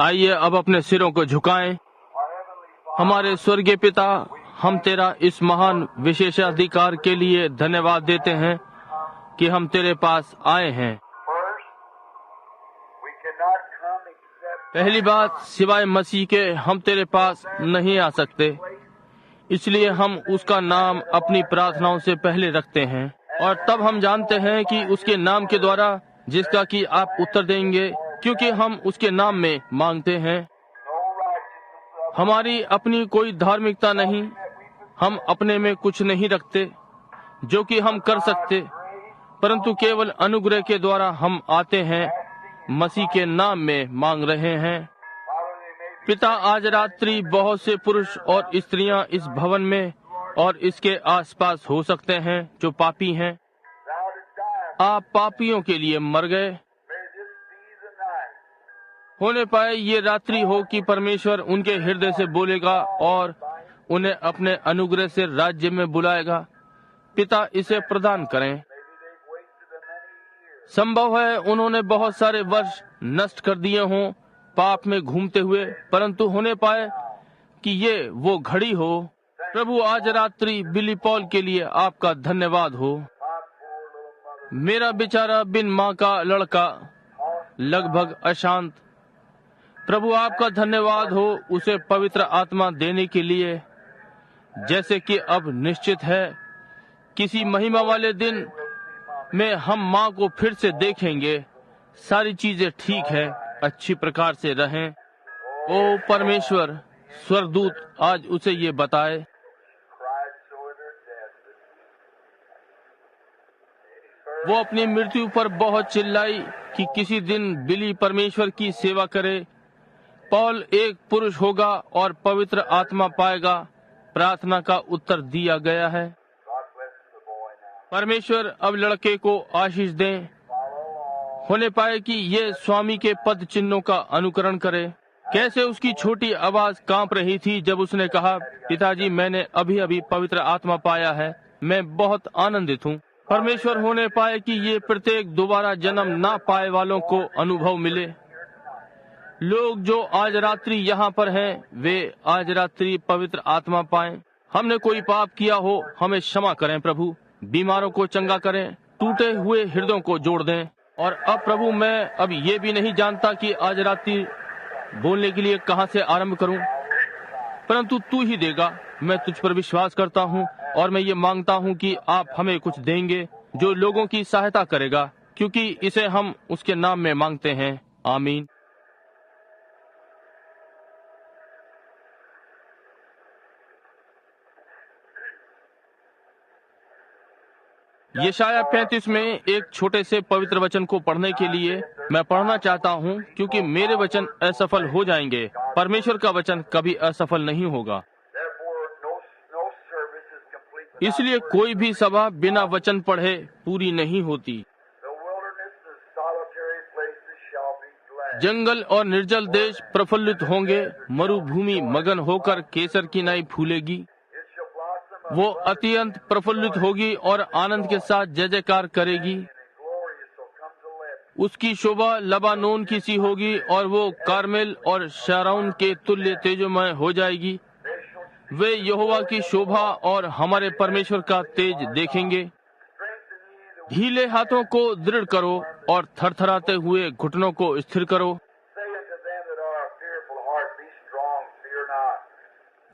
आइए अब अपने सिरों को झुकाएं। हमारे स्वर्गीय पिता, हम तेरा इस महान विशेषाधिकार के लिए धन्यवाद देते हैं कि हम तेरे पास आए हैं। पहली बात, सिवाय मसीह के हम तेरे पास नहीं आ सकते, इसलिए हम उसका नाम अपनी प्रार्थनाओं से पहले रखते हैं और तब हम जानते हैं कि उसके नाम के द्वारा जिसका कि आप उत्तर देंगे, क्योंकि हम उसके नाम में मांगते हैं। हमारी अपनी कोई धार्मिकता नहीं, हम अपने में कुछ नहीं रखते जो कि हम कर सकते, परंतु केवल अनुग्रह के द्वारा हम आते हैं, मसीह के नाम में मांग रहे हैं। पिता, आज रात्रि बहुत से पुरुष और स्त्रियां इस भवन में और इसके आसपास हो सकते हैं जो पापी हैं। आप पापियों के लिए मर गए। होने पाए ये रात्रि हो कि परमेश्वर उनके हृदय से बोलेगा और उन्हें अपने अनुग्रह से राज्य में बुलाएगा। पिता, इसे प्रदान करें। संभव है उन्होंने बहुत सारे वर्ष नष्ट कर दिए हों पाप में घूमते हुए, परंतु होने पाए कि ये वो घड़ी हो। प्रभु, आज रात्रि बिली पॉल के लिए आपका धन्यवाद हो। मेरा बेचारा बिन माँ का लड़का लगभग अशांत, प्रभु आपका धन्यवाद हो उसे पवित्र आत्मा देने के लिए, जैसे कि अब निश्चित है किसी महिमा वाले दिन में हम माँ को फिर से देखेंगे। सारी चीजें ठीक है, अच्छी प्रकार से रहें। ओ परमेश्वर, स्वर्गदूत आज उसे ये बताए। वो अपनी मृत्यु पर बहुत चिल्लाई कि किसी दिन बिली परमेश्वर की सेवा करे। पौल एक पुरुष होगा और पवित्र आत्मा पाएगा। प्रार्थना का उत्तर दिया गया है। परमेश्वर अब लड़के को आशीष दें। होने पाए कि ये स्वामी के पद चिन्हों का अनुकरण करे। कैसे उसकी छोटी आवाज कांप रही थी जब उसने कहा, पिताजी, मैंने अभी अभी पवित्र आत्मा पाया है, मैं बहुत आनंदित हूँ। परमेश्वर, होने पाए कि ये प्रत्येक दोबारा जन्म ना पाए वालों को अनुभव मिले। लोग जो आज रात्रि यहाँ पर हैं, वे आज रात्रि पवित्र आत्मा पाएं। हमने कोई पाप किया हो, हमें क्षमा करें प्रभु। बीमारों को चंगा करें, टूटे हुए हृदयों को जोड़ दें। और अब प्रभु, मैं अब ये भी नहीं जानता कि आज रात्रि बोलने के लिए कहाँ से आरंभ करूं, परंतु तू ही देगा। मैं तुझ पर विश्वास करता हूं और मैं ये मांगता हूं कि आप हमें कुछ देंगे जो लोगों की सहायता करेगा, क्योंकि इसे हम उसके नाम में मांगते हैं। आमीन। यशायाह 35 में एक छोटे से पवित्र वचन को पढ़ने के लिए मैं पढ़ना चाहता हूँ, क्योंकि मेरे वचन असफल हो जाएंगे। परमेश्वर का वचन कभी असफल नहीं होगा। इसलिए कोई भी सभा बिना वचन पढ़े पूरी नहीं होती। जंगल और निर्जल देश प्रफुल्लित होंगे, मरुभूमि मगन होकर केसर की नाई फूलेगी। वो अत्यंत प्रफुल्लित होगी और आनंद के साथ जय जयकार करेगी। उसकी शोभा लबानोन की सी होगी और वो कार्मेल और शारोन के तुल्य तेजोमय हो जाएगी। वे यहोवा की शोभा और हमारे परमेश्वर का तेज देखेंगे। ढीले हाथों को दृढ़ करो और थरथराते हुए घुटनों को स्थिर करो।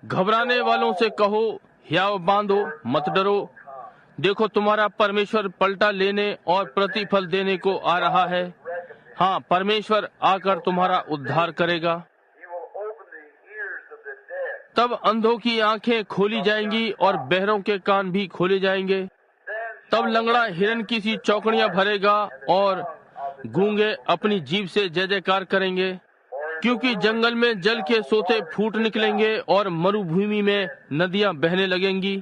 घबराने वालों से कहो, हियाव बांधो, मत डरो। देखो, तुम्हारा परमेश्वर पलटा लेने और प्रतिफल देने को आ रहा है। हाँ, परमेश्वर आकर तुम्हारा उद्धार करेगा। तब अंधों की आंखें खोली जाएंगी और बहरों के कान भी खोले जाएंगे। तब लंगड़ा हिरन की सी चौकड़ियां भरेगा और गूंगे अपनी जीभ से जय जयकार करेंगे, क्योंकि जंगल में जल के सोते फूट निकलेंगे और मरुभूमि में नदियां बहने लगेंगी।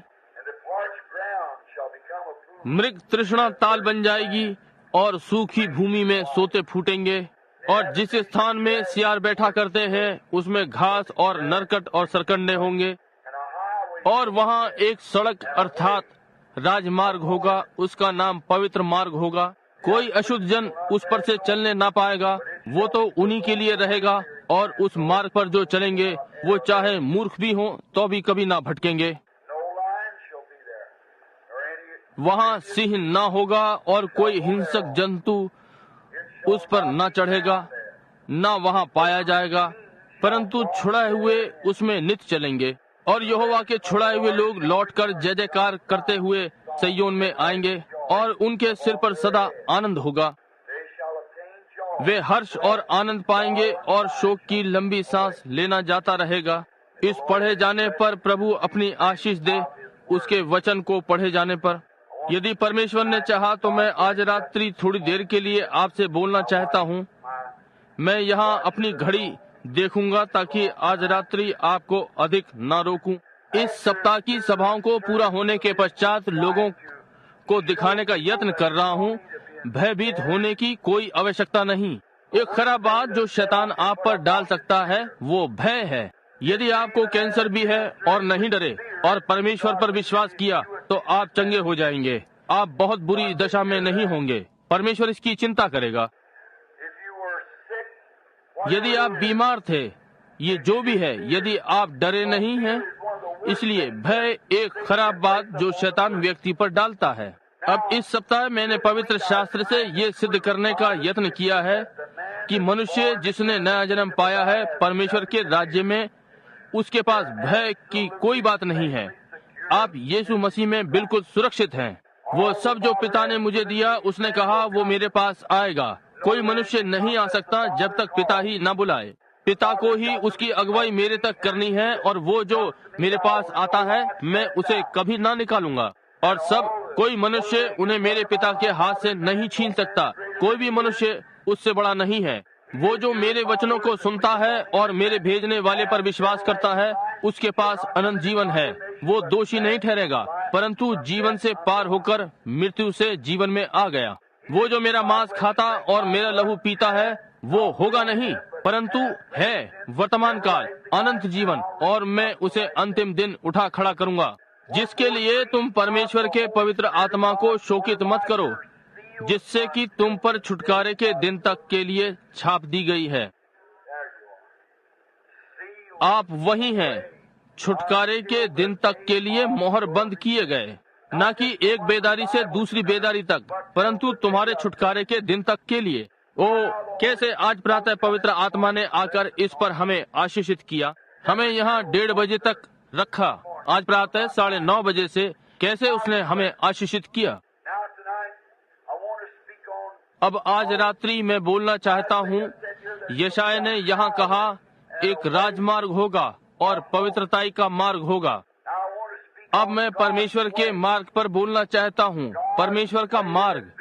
मृग तृष्णा ताल बन जाएगी और सूखी भूमि में सोते फूटेंगे। और जिस स्थान में सियार बैठा करते हैं उसमें घास और नरकट और सरकंडे होंगे। और वहाँ एक सड़क अर्थात राजमार्ग होगा, उसका नाम पवित्र मार्ग होगा। कोई अशुद्ध जन उस पर से चलने ना पाएगा। वो तो उन्हीं के लिए रहेगा और उस मार्ग पर जो चलेंगे वो चाहे मूर्ख भी हों तो भी कभी ना भटकेंगे। No lion shall be there, nor any वहाँ सिंह ना होगा और कोई हिंसक जंतु उस पर न चढ़ेगा, न वहाँ पाया जाएगा, परंतु छुड़ाए हुए उसमें नित चलेंगे। और यहोवा के छुड़ाए हुए लोग लौटकर जय जयकार करते हुए सिय्योन में आएंगे और उनके सिर पर सदा आनंद होगा। they shall obtain joy. वे हर्ष और आनंद पाएंगे और शोक की लंबी सांस लेना जाता रहेगा। इस पढ़े जाने पर प्रभु अपनी आशीष दे, उसके वचन को पढ़े जाने पर। यदि परमेश्वर ने चाहा तो मैं आज रात्रि थोड़ी देर के लिए आपसे बोलना चाहता हूँ। मैं यहाँ अपनी घड़ी देखूंगा ताकि आज रात्रि आपको अधिक ना रोकूं। इस सप्ताह की सभाओं को पूरा होने के पश्चात लोगों को दिखाने का यत्न कर रहा हूँ। भयभीत होने की कोई आवश्यकता नहीं। एक खराब बात जो शैतान आप पर डाल सकता है वो भय है। यदि आपको कैंसर भी है और नहीं डरे और परमेश्वर पर विश्वास किया तो आप चंगे हो जाएंगे। आप बहुत बुरी दशा में नहीं होंगे। परमेश्वर इसकी चिंता करेगा। If you were sick, यदि आप बीमार थे, ये जो भी है, यदि आप डरे नहीं हैं, इसलिए भय एक खराब बात जो शैतान व्यक्ति पर डालता है। अब इस सप्ताह मैंने पवित्र शास्त्र से ये सिद्ध करने का यत्न किया है कि मनुष्य जिसने नया जन्म पाया है परमेश्वर के राज्य में, उसके पास भय की कोई बात नहीं है। आप यीशु मसीह में बिल्कुल सुरक्षित हैं। वो सब जो पिता ने मुझे दिया, उसने कहा वो मेरे पास आएगा। कोई मनुष्य नहीं आ सकता जब तक पिता ही न बुलाए। पिता को ही उसकी अगुवाई मेरे तक करनी है और वो जो मेरे पास आता है मैं उसे कभी ना निकालूंगा। और सब कोई मनुष्य उन्हें मेरे पिता के हाथ से नहीं छीन सकता। कोई भी मनुष्य उससे बड़ा नहीं है। वो जो मेरे वचनों को सुनता है और मेरे भेजने वाले पर विश्वास करता है, उसके पास अनंत जीवन है। वो दोषी नहीं ठहरेगा, परंतु जीवन से पार होकर मृत्यु से जीवन में आ गया। वो जो मेरा मांस खाता और मेरा लहू पीता है, वो होगा नहीं, परंतु है वर्तमान काल अनंत जीवन, और मैं उसे अंतिम दिन उठा खड़ा करूंगा। जिसके लिए तुम परमेश्वर के पवित्र आत्मा को शोकित मत करो, जिससे कि तुम पर छुटकारे के दिन तक के लिए छाप दी गई है। आप वही हैं, छुटकारे के दिन तक के लिए मोहर बंद किए गए, न कि एक बेदारी से दूसरी बेदारी तक, परंतु तुम्हारे छुटकारे के दिन तक के लिए। ओ कैसे आज प्रातः पवित्र आत्मा ने आकर इस पर हमें आशीषित किया। हमें यहाँ 1:30 बजे तक रखा। आज प्रातः 9:30 बजे से कैसे उसने हमें आशीषित किया। now tonight, I want to speak on अब आज रात्रि मैं बोलना चाहता हूँ, यशायाह ने यहाँ कहा एक राजमार्ग होगा और पवित्रताई का मार्ग होगा। now I want to speak अब मैं परमेश्वर के मार्ग पर बोलना चाहता हूँ, परमेश्वर का मार्ग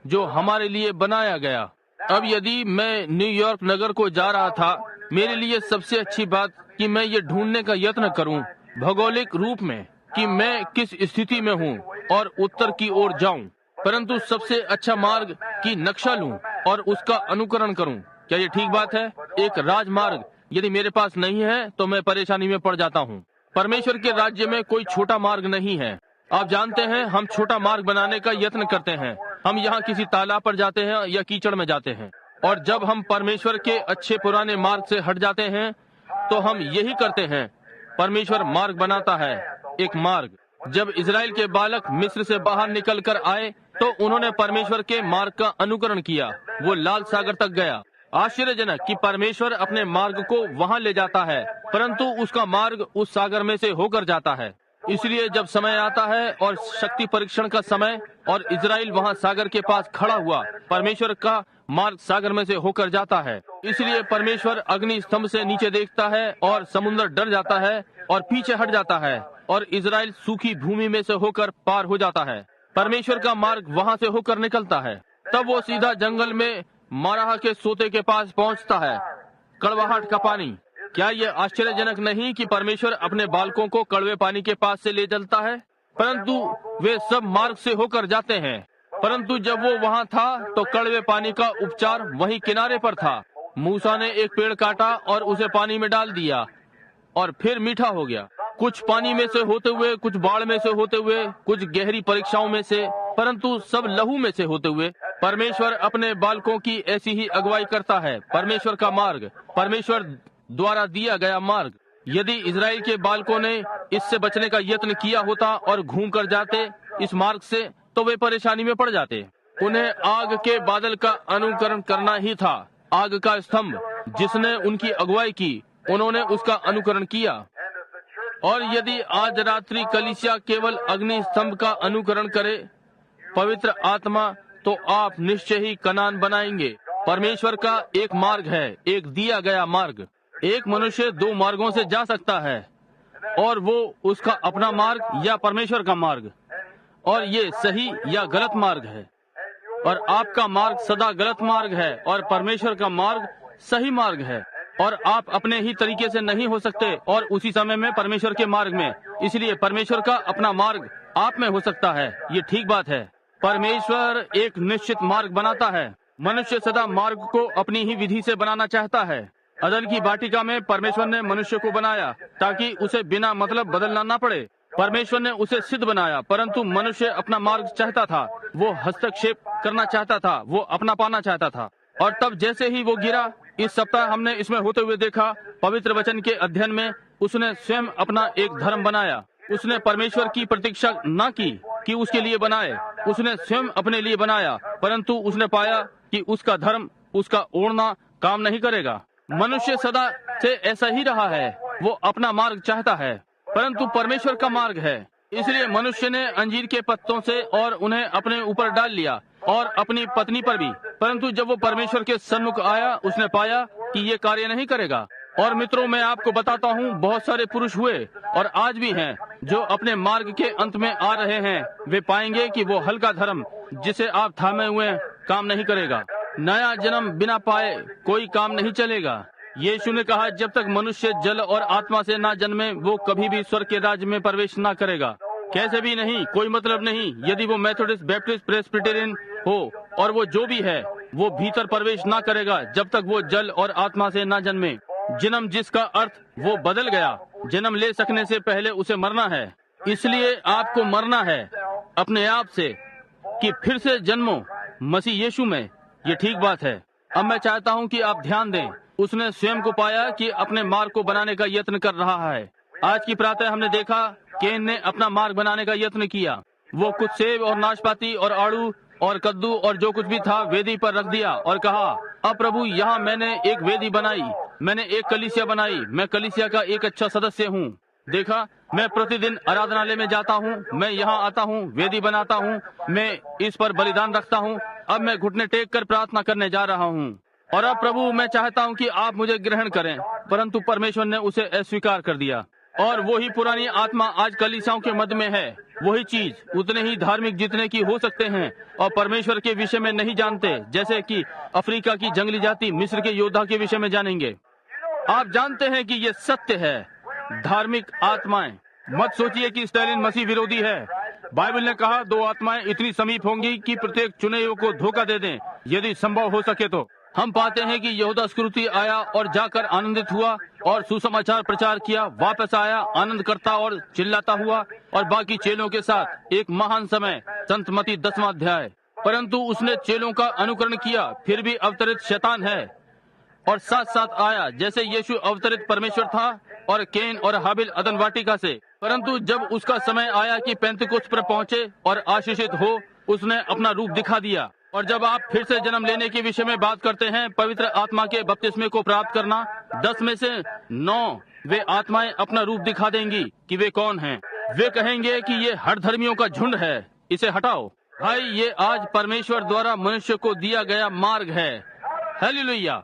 जो हमारे लिए बनाया गया। अब यदि मैं न्यूयॉर्क नगर को जा रहा था, मेरे लिए सबसे अच्छी बात कि मैं ये ढूंढने का यत्न करूं भौगोलिक रूप में कि मैं किस स्थिति में हूं और उत्तर की ओर जाऊं, परंतु सबसे अच्छा मार्ग कि नक्शा लूं और उसका अनुकरण करूं। क्या ये ठीक बात है? एक राजमार्ग यदि मेरे पास नहीं है तो मैं परेशानी में पड़ जाता हूं। परमेश्वर के राज्य में कोई छोटा मार्ग नहीं है। आप जानते हैं, हम छोटा मार्ग बनाने का यत्न करते हैं। हम यहाँ किसी तालाब पर जाते हैं या कीचड़ में जाते हैं, और जब हम परमेश्वर के अच्छे पुराने मार्ग से हट जाते हैं तो हम यही करते हैं। परमेश्वर मार्ग बनाता है, एक मार्ग। जब इजराइल के बालक मिस्र से बाहर निकल कर आए तो उन्होंने परमेश्वर के मार्ग का अनुकरण किया। वो लाल सागर तक गया। आश्चर्यजनक कि परमेश्वर अपने मार्ग को वहाँ ले जाता है, परंतु उसका मार्ग उस सागर में से होकर जाता है। इसलिए जब समय आता है और शक्ति परीक्षण का समय और इजराइल वहाँ सागर के पास खड़ा हुआ, परमेश्वर का मार्ग सागर में से होकर जाता है। इसलिए परमेश्वर अग्नि स्तंभ से नीचे देखता है और समुद्र डर जाता है और पीछे हट जाता है और इजराइल सूखी भूमि में से होकर पार हो जाता है। परमेश्वर का मार्ग वहाँ से होकर निकलता है। तब वो सीधा जंगल में माराह के सोते के पास पहुँचता है, कड़वाहट का पानी। क्या ये आश्चर्यजनक नहीं कि परमेश्वर अपने बालकों को कड़वे पानी के पास से ले चलता है? परंतु वे सब मार्ग से होकर जाते हैं। परंतु जब वो वहाँ था तो कड़वे पानी का उपचार वहीं किनारे पर था। मूसा ने एक पेड़ काटा और उसे पानी में डाल दिया और फिर मीठा हो गया। कुछ पानी में से होते हुए, कुछ बाढ़ में से होते हुए, कुछ गहरी परीक्षाओं में से, परंतु सब लहू में से होते हुए। परमेश्वर अपने बालकों की ऐसी ही अगुवाई करता है। परमेश्वर का मार्ग, परमेश्वर द्वारा दिया गया मार्ग। यदि इजराइल के बालकों ने इससे बचने का यत्न किया होता और घूम कर जाते इस मार्ग से, तो वे परेशानी में पड़ जाते। उन्हें आग के बादल का अनुकरण करना ही था। आग का स्तंभ जिसने उनकी अगुवाई की, उन्होंने उसका अनुकरण किया। और यदि आज रात्रि कलीसिया केवल अग्नि स्तंभ का अनुकरण करे, पवित्र आत्मा, तो आप निश्चय ही कनान बनाएंगे। परमेश्वर का एक मार्ग है, एक दिया गया मार्ग। एक मनुष्य दो मार्गों से जा सकता है, और वो उसका अपना मार्ग या परमेश्वर का मार्ग, और ये सही या गलत मार्ग है। और आपका मार्ग सदा गलत मार्ग है और परमेश्वर का मार्ग सही मार्ग है। और आप अपने ही तरीके से नहीं हो सकते और उसी समय में परमेश्वर के मार्ग में। इसलिए परमेश्वर का अपना मार्ग आप में हो सकता है, ये ठीक बात है। परमेश्वर एक निश्चित मार्ग बनाता है। मनुष्य सदा मार्ग को अपनी ही विधि से बनाना चाहता है। अदन की वाटिका में परमेश्वर ने मनुष्य को बनाया ताकि उसे बिना मतलब बदलना न पड़े। परमेश्वर ने उसे सिद्ध बनाया, परंतु मनुष्य अपना मार्ग चाहता था, वो हस्तक्षेप करना चाहता था, वो अपना पाना चाहता था। और तब जैसे ही वो गिरा, इस सप्ताह हमने इसमें होते हुए देखा, पवित्र वचन के अध्ययन में उसने स्वयं अपना एक धर्म बनाया। उसने परमेश्वर की प्रतीक्षा न की कि उसके लिए बनाए, उसने स्वयं अपने लिए बनाया, परंतु उसने पाया कि उसका धर्म, उसका ओढ़ना काम नहीं करेगा। मनुष्य सदा से ऐसा ही रहा है, वो अपना मार्ग चाहता है, परंतु परमेश्वर का मार्ग है। इसलिए मनुष्य ने अंजीर के पत्तों से और उन्हें अपने ऊपर डाल लिया और अपनी पत्नी पर भी, परंतु जब वो परमेश्वर के सन्मुख आया, उसने पाया कि ये कार्य नहीं करेगा। और मित्रों, मैं आपको बताता हूँ, बहुत सारे पुरुष हुए और आज भी हैं जो अपने मार्ग के अंत में आ रहे हैं। वे पाएंगे कि वो हल्का धर्म जिसे आप थामे हुए काम नहीं करेगा। नया जन्म बिना पाए कोई काम नहीं चलेगा। यीशु ने कहा, जब तक मनुष्य जल और आत्मा से ना जन्मे, वो कभी भी स्वर्ग के राज्य में प्रवेश ना करेगा। कैसे भी नहीं, कोई मतलब नहीं। यदि वो मेथोडिस्ट, बैप्टिस्ट, प्रेस्बिटेरियन हो और वो जो भी है, वो भीतर प्रवेश ना करेगा जब तक वो जल और आत्मा से ना जन्मे। जन्म जिसका अर्थ वो बदल गया। जन्म ले सकने से पहले उसे मरना है। इसलिए आपको मरना है अपने आप से कि फिर से जन्मो मसीह यीशु में। ये ठीक बात है। अब मैं चाहता हूँ कि आप ध्यान दें। उसने स्वयं को पाया कि अपने मार्ग को बनाने का यत्न कर रहा है। आज की प्रातः हमने देखा, केन ने अपना मार्ग बनाने का यत्न किया। वो कुछ सेब और नाशपाती और आड़ू और कद्दू और जो कुछ भी था वेदी पर रख दिया और कहा, अब प्रभु, यहाँ मैंने एक वेदी बनाई, मैंने एक कलीसिया बनाई, मैं कलीसिया का एक अच्छा सदस्य हूँ। देखा, मैं प्रतिदिन आराधनालय में जाता हूँ, मैं यहाँ आता हूँ, वेदी बनाता हूँ, मैं इस पर बलिदान रखता हूँ। अब मैं घुटने टेक कर प्रार्थना करने जा रहा हूँ। और अब प्रभु, मैं चाहता हूँ कि आप मुझे ग्रहण करें, परंतु परमेश्वर ने उसे अस्वीकार कर दिया। और वही पुरानी आत्मा आज कलीसियाओं के मध्य में है। वही चीज, उतने ही धार्मिक जितने की हो सकते हैं और परमेश्वर के विषय में नहीं जानते, जैसे कि अफ्रीका की जंगली जाति मिस्र के योद्धा के विषय में जानेंगे। आप जानते हैं कि ये सत्य है। धार्मिक आत्माएं, मत सोचिए कि स्टालिन मसीह विरोधी है। बाइबल ने कहा, दो आत्माएं इतनी समीप होंगी कि प्रत्येक चुने हुए को धोखा दे दें, यदि संभव हो सके तो। हम पाते हैं कि यहूदा इस्करियोती आया और जाकर आनंदित हुआ और सुसमाचार प्रचार किया, वापस आया आनंद करता और चिल्लाता हुआ और बाकी चेलों के साथ एक महान समय। संत मत्ती 10वां अध्याय। परंतु उसने चेलों का अनुकरण किया, फिर भी अवतरित शैतान है और साथ साथ आया। जैसे यीशु अवतरित परमेश्वर था और केन और हाबिल अदन वाटिका से। परंतु जब उसका समय आया कि पेंतिकुस्त पर पहुंचे और आशीषित हो, उसने अपना रूप दिखा दिया। और जब आप फिर से जन्म लेने के विषय में बात करते हैं, पवित्र आत्मा के बपतिस्मे को प्राप्त करना, 10 में से 9 वे आत्माएं अपना रूप दिखा देंगी कि वे कौन हैं। वे कहेंगे कि ये हर धर्मियों का झुंड है, इसे हटाओ। भाई, ये आज परमेश्वर द्वारा मनुष्य को दिया गया मार्ग है। हालेलुया।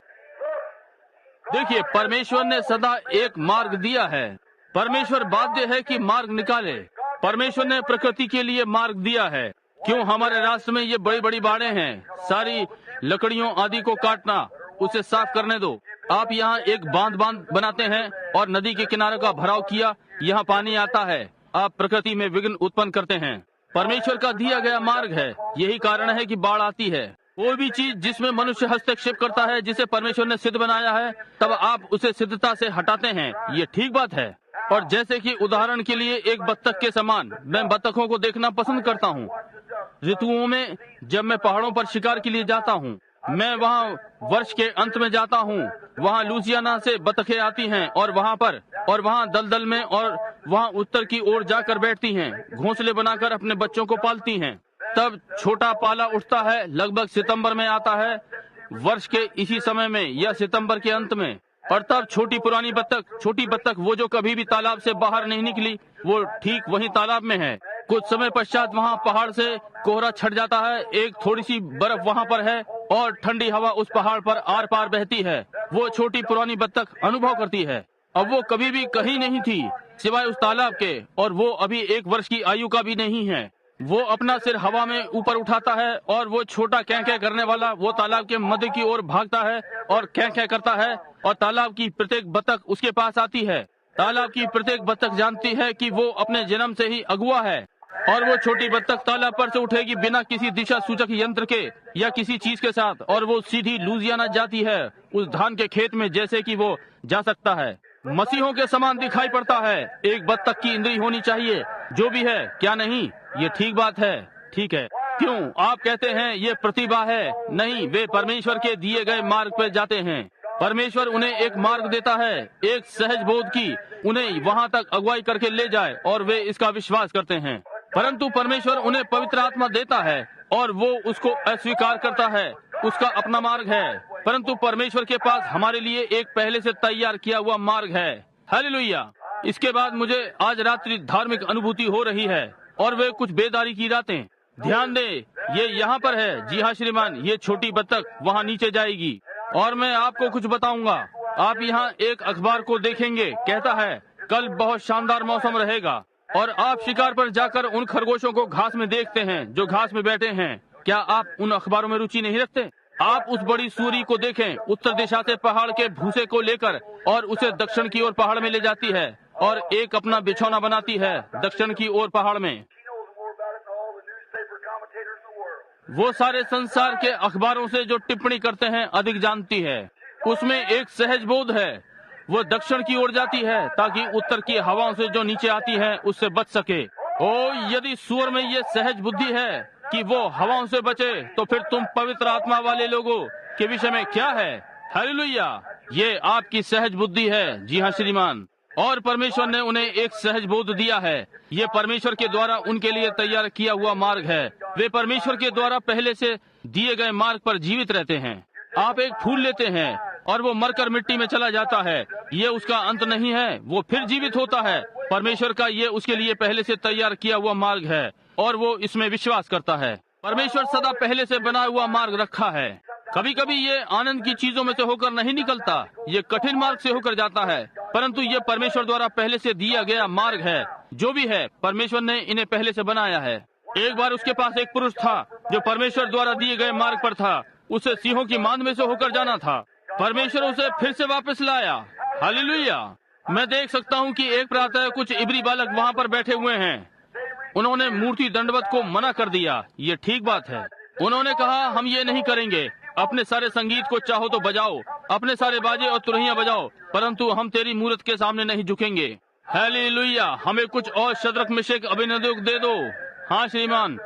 देखिए, परमेश्वर ने सदा एक मार्ग दिया है। परमेश्वर बाध्य है कि मार्ग निकाले। परमेश्वर ने प्रकृति के लिए मार्ग दिया है। क्यों हमारे रास्ते में ये बड़ी बड़ी बाड़े हैं, सारी लकड़ियों आदि को काटना, उसे साफ करने दो। आप यहाँ एक बांध बनाते हैं और नदी के किनारे का भराव किया, यहाँ पानी आता है, आप प्रकृति में विघ्न उत्पन्न करते हैं। परमेश्वर का दिया गया मार्ग है। यही कारण है कि बाढ़ आती है। कोई भी चीज जिसमें मनुष्य हस्तक्षेप करता है, जिसे परमेश्वर ने सिद्ध बनाया है, तब आप उसे सिद्धता से हटाते हैं। ये ठीक बात है। और जैसे कि उदाहरण के लिए एक बत्तख के समान, मैं बत्तखों को देखना पसंद करता हूँ। ऋतुओं में जब मैं पहाड़ों पर शिकार के लिए जाता हूँ, मैं वहाँ वर्ष के अंत में जाता हूँ। वहाँ लुजियाना से बतखें आती हैं और वहाँ दलदल में और वहाँ उत्तर की ओर जाकर बैठती हैं, घोंसले बनाकर अपने बच्चों को पालती हैं। तब छोटा पाला उठता है, लगभग सितंबर में आता है, वर्ष के इसी समय में या सितंबर के अंत में। और तब छोटी बत्तख वो जो कभी भी तालाब से बाहर नहीं निकली, वो ठीक वहीं तालाब में है। कुछ समय पश्चात वहाँ पहाड़ से कोहरा छट जाता है, एक थोड़ी सी बर्फ वहाँ पर है और ठंडी हवा उस पहाड़ पर आर पार बहती है। वो छोटी पुरानी बत्तख अनुभव करती है, अब वो कभी भी कहीं नहीं थी सिवाय उस तालाब के, और वो अभी 1 वर्ष की आयु का भी नहीं है। वो अपना सिर हवा में ऊपर उठाता है और वो छोटा कै कै करने वाला वो तालाब के मध्य की ओर भागता है और कै कै करता है, और तालाब की प्रत्येक बत्तख उसके पास आती है। तालाब की प्रत्येक बत्तख जानती है कि वो अपने जन्म से ही अगुआ है, और वो छोटी बत्तख तालाब पर से उठेगी बिना किसी दिशा सूचक यंत्र के या किसी चीज के साथ, और वो सीधी लुजियाना जाती है, उस धान के खेत में जैसे कि वो जा सकता है। मसीहों के समान दिखाई पड़ता है। एक बत्तख की इंद्री होनी चाहिए, जो भी है, क्या नहीं? ये ठीक बात है, ठीक है। क्यों आप कहते हैं ये प्रतिभा है? नहीं, वे परमेश्वर के दिए गए मार्ग पर जाते हैं। परमेश्वर उन्हें एक मार्ग देता है, एक सहज बोध की उन्हें वहाँ तक अगुवाई करके ले जाए, और वे इसका विश्वास करते हैं। परंतु परमेश्वर उन्हें पवित्र आत्मा देता है और वो उसको अस्वीकार करता है, उसका अपना मार्ग है। परंतु परमेश्वर के पास हमारे लिए एक पहले से तैयार किया हुआ मार्ग है। हालेलुया। इसके बाद मुझे आज रात्रि धार्मिक अनुभूति हो रही है, और वे कुछ बेदारी की रातें। ध्यान दें, ये यहाँ पर है। जी हाँ श्रीमान, ये छोटी बत्तख वहाँ नीचे जाएगी, और मैं आपको कुछ बताऊंगा। आप यहाँ एक अखबार को देखेंगे, कहता है कल बहुत शानदार मौसम रहेगा, और आप शिकार पर जाकर उन खरगोशों को घास में देखते हैं जो घास में बैठे हैं। क्या आप उन अखबारों में रुचि नहीं रखते? आप उस बड़ी सूरी को देखें, उत्तर दिशा से पहाड़ के भूसे को लेकर और उसे दक्षिण की ओर पहाड़ में ले जाती है, और एक अपना बिछौना बनाती है दक्षिण की ओर पहाड़ में। वो सारे संसार के अखबारों से जो टिप्पणी करते हैं अधिक जानती है। उसमें एक सहज बोध है। वो दक्षिण की ओर जाती है ताकि उत्तर की हवाओं से जो नीचे आती है उससे बच सके। ओ, यदि सूअर में ये सहज बुद्धि है कि वो हवाओं से बचे, तो फिर तुम पवित्र आत्मा वाले लोगों के विषय में क्या है? हालेलुया। ये आपकी सहज बुद्धि है। जी हाँ श्रीमान, और परमेश्वर ने उन्हें एक सहज बोध दिया है। ये परमेश्वर के द्वारा उनके लिए तैयार किया हुआ मार्ग है। वे परमेश्वर के द्वारा पहले से दिए गए मार्ग पर जीवित रहते हैं। आप एक फूल लेते हैं और वो मरकर मिट्टी में चला जाता है, ये उसका अंत नहीं है, वो फिर जीवित होता है। परमेश्वर का ये उसके लिए पहले से तैयार किया हुआ मार्ग है, और वो इसमें विश्वास करता है। परमेश्वर सदा पहले से बना हुआ मार्ग रखा है। कभी कभी ये आनंद की चीजों में से होकर नहीं निकलता, ये कठिन मार्ग से होकर जाता है, परंतु ये परमेश्वर द्वारा पहले से दिया गया मार्ग है। जो भी है, परमेश्वर ने इन्हें पहले से बनाया है। एक बार उसके पास एक पुरुष था जो परमेश्वर द्वारा दिए गए मार्ग पर था। उसे सिंहों की मांद में से होकर जाना था। परमेश्वर उसे फिर से वापस लाया। हालेलुया। मैं देख सकता हूँ कि एक प्रातः कुछ इब्री बालक वहाँ पर बैठे हुए हैं। उन्होंने मूर्ति दंडवत को मना कर दिया। ये ठीक बात है। उन्होंने कहा हम ये नहीं करेंगे। अपने सारे संगीत को चाहो तो बजाओ, अपने सारे बाजे और तुरहियां बजाओ, परंतु हम तेरी मूर्त के सामने नहीं झुकेंगे। हालेलुया। हमें कुछ और शद्रक मिशक अबेदनगो दे दो। हाँ श्रीमान,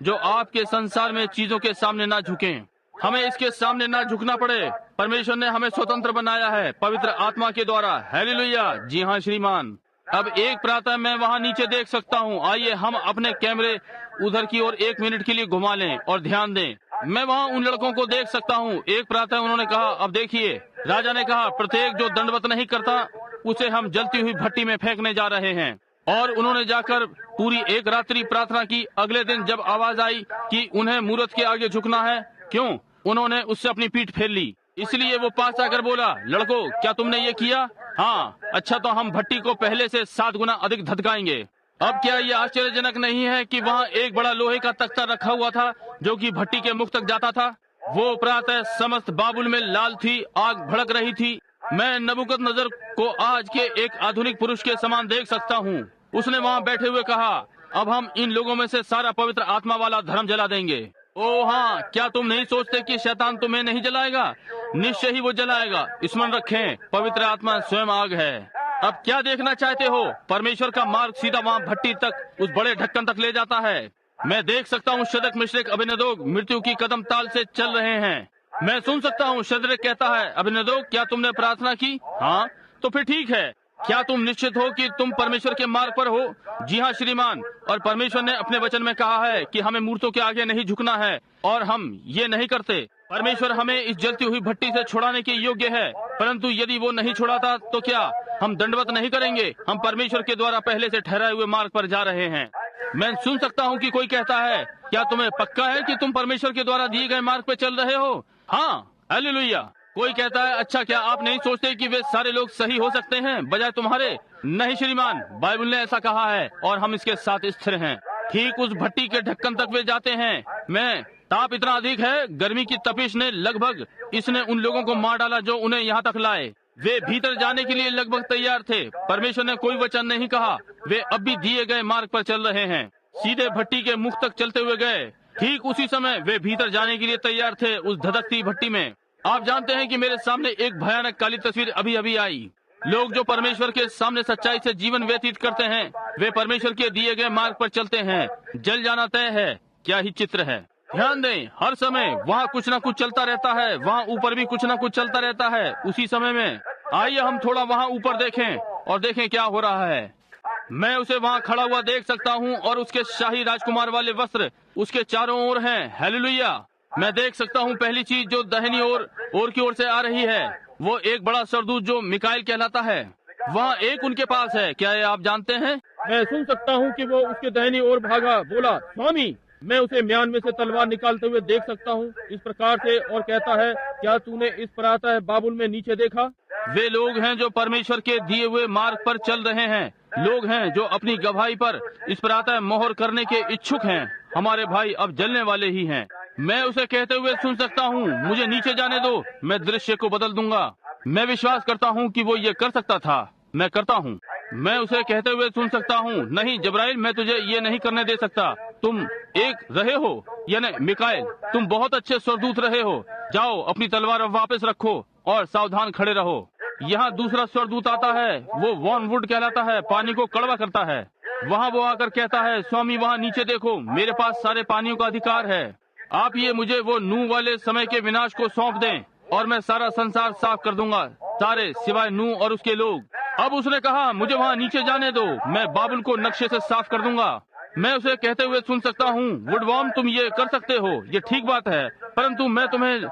जो आपके संसार में चीजों के सामने ना झुकें। हमें इसके सामने ना झुकना पड़े। परमेश्वर ने हमें स्वतंत्र बनाया है पवित्र आत्मा के द्वारा। हालेलुया। जी हाँ श्रीमान। अब एक प्रातः मैं वहाँ नीचे देख सकता हूँ। आइए हम अपने कैमरे उधर की ओर 1 मिनट के लिए घुमा लें और ध्यान दें। मैं वहाँ उन लड़कों को देख सकता हूँ। एक प्रातः उन्होंने कहा, अब देखिए, राजा ने कहा प्रत्येक जो दंडवत नहीं करता उसे हम जलती हुई भट्टी में फेंकने जा रहे हैं। और उन्होंने जाकर पूरी एक रात्रि प्रार्थना की। अगले दिन जब आवाज आई कि उन्हें मूर्त के आगे झुकना है, क्यों, उन्होंने उससे अपनी पीठ फेर ली। इसलिए वो पास आकर बोला, लड़कों क्या तुमने ये किया? हाँ, अच्छा, तो हम भट्टी को पहले से 7 गुना अधिक धधकाएंगे। अब क्या ये आश्चर्यजनक नहीं है कि वहाँ एक बड़ा लोहे का तख्ता रखा हुआ था जो कि भट्टी के मुख तक जाता था। वो प्रातः समस्त बाबुल में लाल थी, आग भड़क रही थी। मैं नबूकदनेस्सर को आज के एक आधुनिक पुरुष के समान देख सकता हूँ। उसने वहाँ बैठे हुए कहा, अब हम इन लोगों में से सारा पवित्र आत्मा वाला धर्म जला देंगे। ओ हाँ, क्या तुम नहीं सोचते कि शैतान तुम्हें नहीं जलाएगा? निश्चय ही वो जलाएगा। स्मरण रखें, पवित्र आत्मा स्वयं आग है। अब क्या देखना चाहते हो? परमेश्वर का मार्ग सीधा वहाँ भट्टी तक, उस बड़े ढक्कन तक ले जाता है। मैं देख सकता हूँ शद्रक मिशरक अबेदनगो मृत्यु की कदम ताल से चल रहे हैं। मैं सुन सकता हूँ शद्रक कहता है, अबेदनगो क्या तुमने प्रार्थना की? हाँ, तो फिर ठीक है। क्या तुम निश्चित हो कि तुम परमेश्वर के मार्ग पर हो? जी हाँ श्रीमान, और परमेश्वर ने अपने वचन में कहा है कि हमें मूर्तों के आगे नहीं झुकना है, और हम ये नहीं करते। परमेश्वर हमें इस जलती हुई भट्टी से छुड़ाने के योग्य है, परंतु यदि वो नहीं छुड़ाता तो क्या हम दंडवत नहीं करेंगे? हम परमेश्वर के द्वारा पहले से ठहराए हुए मार्ग पर जा रहे हैं। मैं सुन सकता हूँ कि कोई कहता है, क्या तुम्हें पक्का है कि तुम परमेश्वर के द्वारा दिए गए मार्ग पर चल रहे हो? हाँ, हालेलुया। कोई कहता है, अच्छा क्या आप नहीं सोचते कि वे सारे लोग सही हो सकते हैं बजाय तुम्हारे? नहीं श्रीमान, बाइबल ने ऐसा कहा है और हम इसके साथ स्थिर हैं। ठीक उस भट्टी के ढक्कन तक वे जाते हैं। मैं ताप इतना अधिक है, गर्मी की तपिश ने लगभग इसने उन लोगों को मार डाला जो उन्हें यहाँ तक लाए। वे भीतर जाने के लिए लगभग तैयार थे। परमेश्वर ने कोई वचन नहीं कहा। वे अब भी दिए गए मार्ग पर चल रहे हैं, सीधे भट्टी के मुख तक चलते हुए गए। ठीक उसी समय वे भीतर जाने के लिए तैयार थे उस धधकती भट्टी में। आप जानते हैं कि मेरे सामने एक भयानक काली तस्वीर अभी अभी आई। लोग जो परमेश्वर के सामने सच्चाई से जीवन व्यतीत करते हैं, वे परमेश्वर के दिए गए मार्ग पर चलते हैं। जल जाना तय है। क्या ही चित्र है। ध्यान दें, हर समय वहाँ कुछ न कुछ चलता रहता है, वहाँ ऊपर भी कुछ न कुछ चलता रहता है उसी समय में। आइए हम थोड़ा वहाँ ऊपर देखें और देखें क्या हो रहा है। मैं उसे वहाँ खड़ा हुआ देख सकता हूँ और उसके शाही राजकुमार वाले वस्त्र उसके चारों ओर हैं। हालेलुया। मैं देख सकता हूँ पहली चीज जो दाहिनी ओर की ओर से आ रही है, वो एक बड़ा सरदूत जो मिकाएल कहलाता है, वहाँ एक उनके पास है। क्या ये आप जानते हैं? मैं सुन सकता हूँ कि वो उसके दाहिनी ओर भागा, बोला, स्वामी। मैं उसे म्यान में से तलवार निकालते हुए देख सकता हूँ इस प्रकार से, और कहता है, क्या तूने इस प्रातः बाबुल में नीचे देखा? वे लोग हैं जो परमेश्वर के दिए हुए मार्ग पर चल रहे हैं। लोग हैं जो अपनी गवाही पर इस प्रातः मोहर करने के इच्छुक हैं। हमारे भाई अब जलने वाले ही हैं। मैं उसे कहते हुए सुन सकता हूँ, मुझे नीचे जाने दो, मैं दृश्य को बदल दूंगा। मैं विश्वास करता हूँ कि वो ये कर सकता था। मैं करता हूँ। मैं उसे कहते हुए सुन सकता हूँ, नहीं जब्राइल, मैं तुझे ये नहीं करने दे सकता। तुम एक रहे हो, यानी मिकाएल, तुम बहुत अच्छे स्वरदूत रहे हो। जाओ अपनी तलवार वापस रखो और सावधान खड़े रहो। यहाँ दूसरा स्वरदूत आता है, वो वॉन वुड कहलाता है, पानी को कड़वा करता है। वहाँ वो आकर कहता है, स्वामी वहाँ नीचे देखो, मेरे पास सारे पानियों का अधिकार है। आप ये मुझे वो नूह वाले समय के विनाश को सौंप दें और मैं सारा संसार साफ कर दूंगा, सारे सिवाय नूह और उसके लोग। अब उसने कहा, मुझे वहाँ नीचे जाने दो, मैं बाबुल को नक्शे से साफ कर दूंगा। मैं उसे कहते हुए सुन सकता हूँ, वुडवॉर्म तुम ये कर सकते हो, ये ठीक बात है, परंतु मैं तुम्हें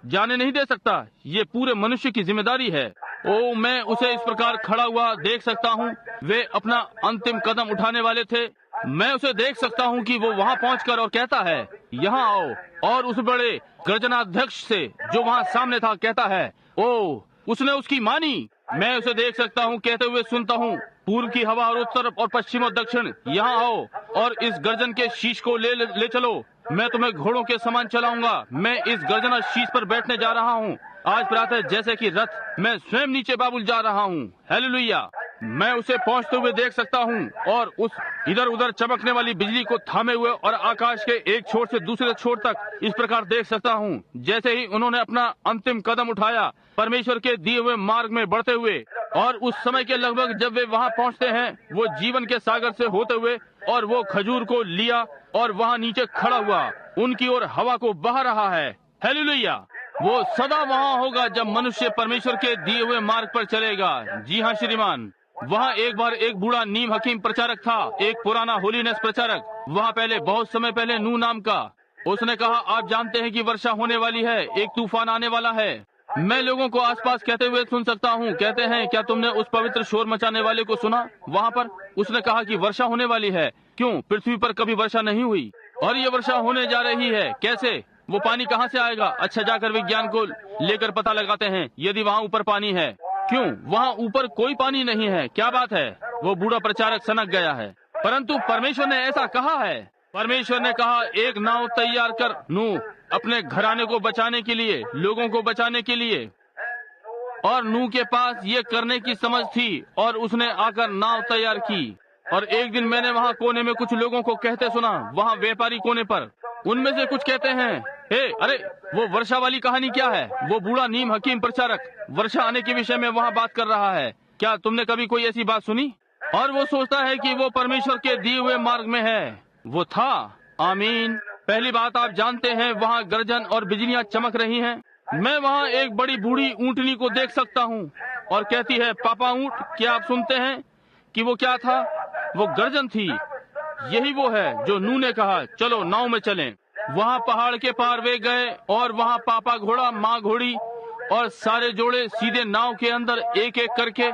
जाने नहीं दे सकता। ये पूरे मनुष्य की जिम्मेदारी है। ओ, मैं उसे इस प्रकार खड़ा हुआ देख सकता हूँ। वे अपना अंतिम कदम उठाने वाले थे। मैं उसे देख सकता हूँ कि वो वहाँ पहुँचकर और कहता है, यहाँ आओ, और उस बड़े गर्जनाध्यक्ष से जो वहाँ सामने था कहता है, ओ, उसने उसकी मानी। मैं उसे देख सकता हूँ कहते हुए सुनता हूँ, पूर्व की हवा और उत्तर और पश्चिम और दक्षिण, यहाँ आओ और इस गर्जन के शीश को ले चलो। मैं तुम्हें घोड़ों के समान चलाऊंगा। मैं इस गर्जना शीश पर बैठने जा रहा हूँ आज प्रातः, जैसे कि रथ। मैं स्वयं नीचे बाबुल जा रहा हूँ। हालेलुया। मैं उसे पहुँचते हुए देख सकता हूँ और उस इधर उधर चमकने वाली बिजली को थामे हुए और आकाश के एक छोर से दूसरे छोर तक इस प्रकार देख सकता हूँ, जैसे ही उन्होंने अपना अंतिम कदम उठाया परमेश्वर के दिए हुए मार्ग में बढ़ते हुए। और उस समय के लगभग जब वे वहाँ पहुँचते हैं, वो जीवन के सागर से होते हुए, और वो खजूर को लिया और वहाँ नीचे खड़ा हुआ, उनकी ओर हवा को बहा रहा है। हालेलुया। वो सदा वहाँ होगा जब मनुष्य परमेश्वर के दिए हुए मार्ग पर चलेगा। जी हाँ श्रीमान। वहाँ एक बार एक बूढ़ा नीम हकीम प्रचारक था, एक पुराना होलीनेस प्रचारक। वहाँ पहले, बहुत समय पहले, नूह नाम का। उसने कहा, आप जानते हैं कि वर्षा होने वाली है, एक तूफान आने वाला है। मैं लोगों को आसपास कहते हुए सुन सकता हूँ, कहते हैं, क्या तुमने उस पवित्र शोर मचाने वाले को सुना वहाँ पर? उसने कहा कि वर्षा होने वाली है। क्यों? पृथ्वी पर कभी वर्षा नहीं हुई और ये वर्षा होने जा रही है। कैसे? वो पानी कहाँ से आएगा? अच्छा, जाकर विज्ञान को लेकर पता लगाते हैं यदि वहाँ ऊपर पानी है। क्यों? वहाँ ऊपर कोई पानी नहीं है। क्या बात है? वो बूढ़ा प्रचारक सनक गया है। परंतु परमेश्वर ने ऐसा कहा है। परमेश्वर ने कहा, एक नाव तैयार कर नूह, अपने घराने को बचाने के लिए, लोगों को बचाने के लिए। और नूह के पास ये करने की समझ थी और उसने आकर नाव तैयार की। और एक दिन मैंने वहाँ कोने में कुछ लोगों को कहते सुना, वहाँ व्यापारी कोने पर। उनमें से कुछ कहते हैं, हे, अरे वो वर्षा वाली कहानी क्या है? वो बूढ़ा नीम हकीम प्रचारक वर्षा आने के विषय में वहाँ बात कर रहा है। क्या तुमने कभी कोई ऐसी बात सुनी? और वो सोचता है कि वो परमेश्वर के दिए हुए मार्ग में है। वो था, आमीन। पहली बात आप जानते हैं वहाँ गर्जन और बिजलियाँ चमक रही हैं। मैं वहाँ एक बड़ी बूढ़ी ऊँटनी को देख सकता हूँ और कहती है, पापा ऊँट, क्या आप सुनते हैं कि वो क्या था? वो गर्जन थी। यही वो है जो नूह ने कहा, चलो नाव में चलें। वहाँ पहाड़ के पार वे गए और वहाँ पापा घोड़ा, माँ घोड़ी और सारे जोड़े सीधे नाव के अंदर एक एक करके।